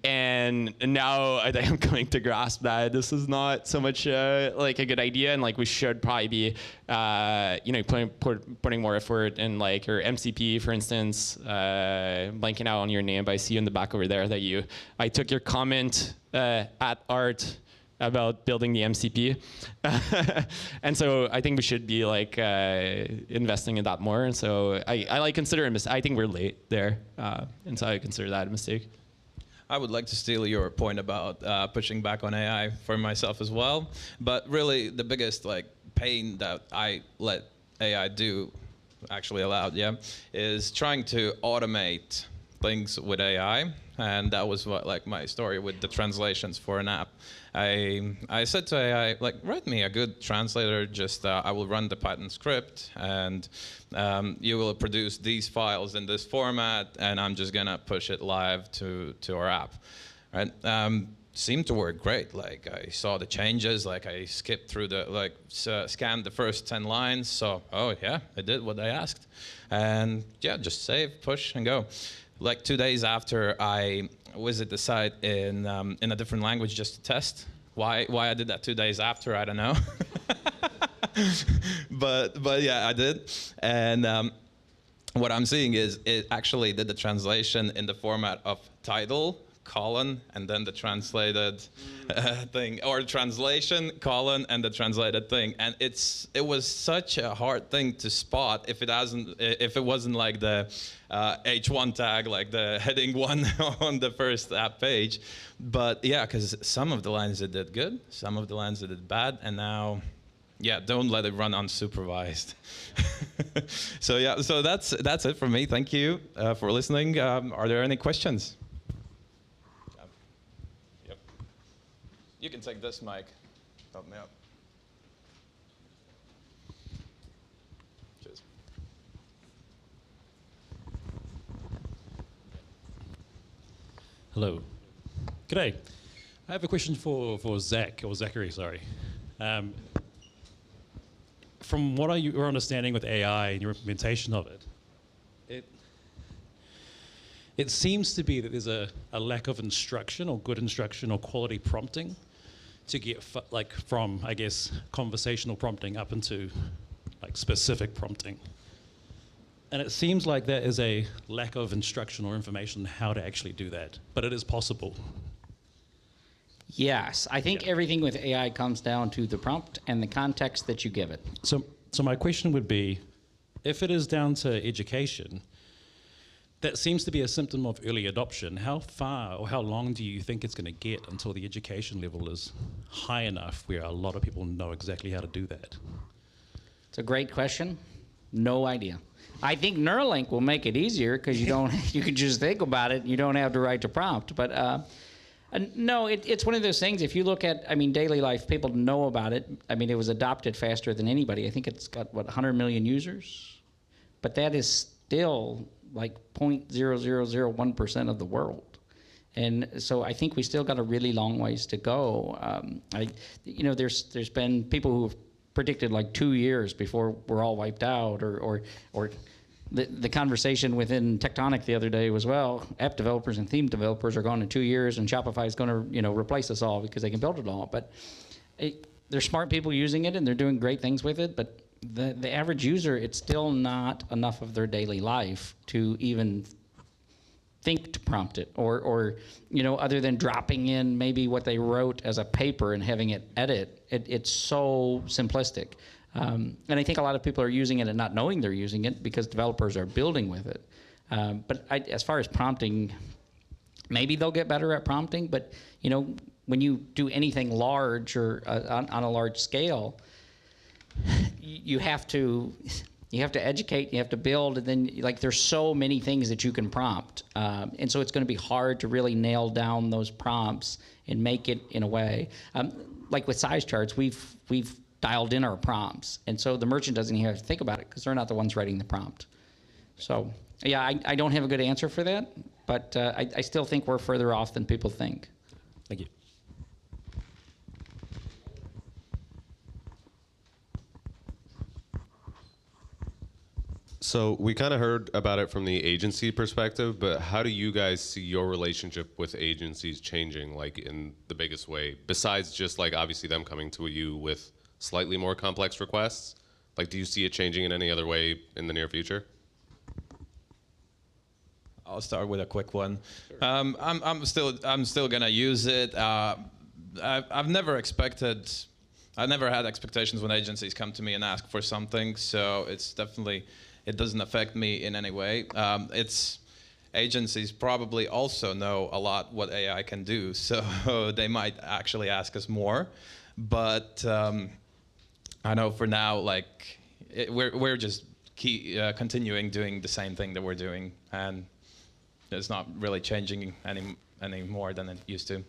And now I think I'm going to grasp that this is not so much like a good idea, and like we should probably be putting more effort in like your MCP, for instance. Blanking out on your name, but I see you in the back over there that I took your comment at Art about building the MCP. And so I think we should be like investing in that more. And so I like consider it I think we're late there. And so I consider that a mistake. I would like to steal your point about pushing back on AI for myself as well. But really the biggest like pain that I let AI do, actually allowed, is trying to automate things with AI. and that was what like my story with the translations for an app. I said to AI, like, write me a good translator. Just I will run the Python script, and you will produce these files in this format, and I'm just gonna push it live to our app, right? Seemed to work great. Like I saw the changes, like I skipped through the, like scanned the first 10 lines. So, oh yeah, I did what I asked. And yeah, just save, push and go. Like 2 days after, I visit the site in a different language just to test. Why I did that 2 days after, I don't know. but yeah, I did. And what I'm seeing is it actually did the translation in the format of title, colon, and then the translated thing, or translation, colon, and the translated thing. And it was such a hard thing to spot if it wasn't like the H1 tag, like the heading 1 on the first app page. But yeah, because some of the lines it did good, some of the lines it did bad, and now, yeah, don't let it run unsupervised. So yeah, so that's it from me. Thank you for listening. Are there any questions? You can take this mic. Help me out. Cheers. Hello. G'day. I have a question for Zachary, sorry. From what your understanding with AI and your implementation of it, it seems to be that there's a lack of instruction or good instruction or quality prompting to get from, I guess, conversational prompting up into like specific prompting. And it seems like there is a lack of instruction or information on how to actually do that, but it is possible. Yes, I think everything with AI comes down to the prompt and the context that you give it. So my question would be, if it is down to education, that seems to be a symptom of early adoption. How far or how long do you think it's going to get until the education level is high enough where a lot of people know exactly how to do that? It's a great question. No idea. I think Neuralink will make it easier because you can just think about it and you don't have to write the prompt. But no, it's one of those things. If you look at, daily life, people know about it. It was adopted faster than anybody. I think it's got, 100 million users? But that is still like 0.0001% of the world. And so I think we still got a really long ways to go. There's been people who've predicted like 2 years before we're all wiped out, or the conversation within Tectonic the other day was, well, app developers and theme developers are gone in 2 years, and Shopify is going to replace us all because they can build it all. But there's smart people using it and they're doing great things with it. But the average user, it's still not enough of their daily life to even think to prompt it, or other than dropping in maybe what they wrote as a paper and having it edit. It's so simplistic. And I think a lot of people are using it and not knowing they're using it because developers are building with it. But as far as prompting, maybe they'll get better at prompting, but when you do anything large or on a large scale, you have to educate, you have to build, and then there's so many things that you can prompt, and so it's going to be hard to really nail down those prompts and make it in a way. Like with size charts, we've dialed in our prompts, and so the merchant doesn't even have to think about it because they're not the ones writing the prompt. So yeah, I don't have a good answer for that, but I still think we're further off than people think. Thank you. So we kind of heard about it from the agency perspective, but how do you guys see your relationship with agencies changing, like in the biggest way, besides just like obviously them coming to you with slightly more complex requests? Like, do you see it changing in any other way in the near future? I'll start with a quick one. Sure. I'm still gonna use it. I've never had expectations when agencies come to me and ask for something, so it doesn't affect me in any way. Agencies probably also know a lot what AI can do, so they might actually ask us more. But I know for now, we're just continuing doing the same thing that we're doing, and it's not really changing any more than it used to.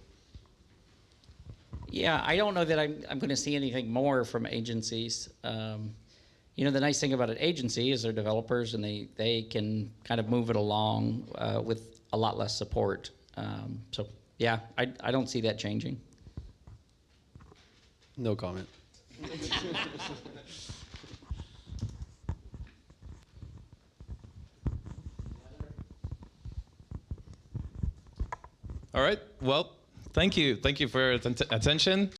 Yeah, I don't know that I'm going to see anything more from agencies. You know, the nice thing about an agency is they're developers and they can kind of move it along with a lot less support. So yeah, I don't see that changing. No comment. All right. Well, thank you. Thank you for your attention.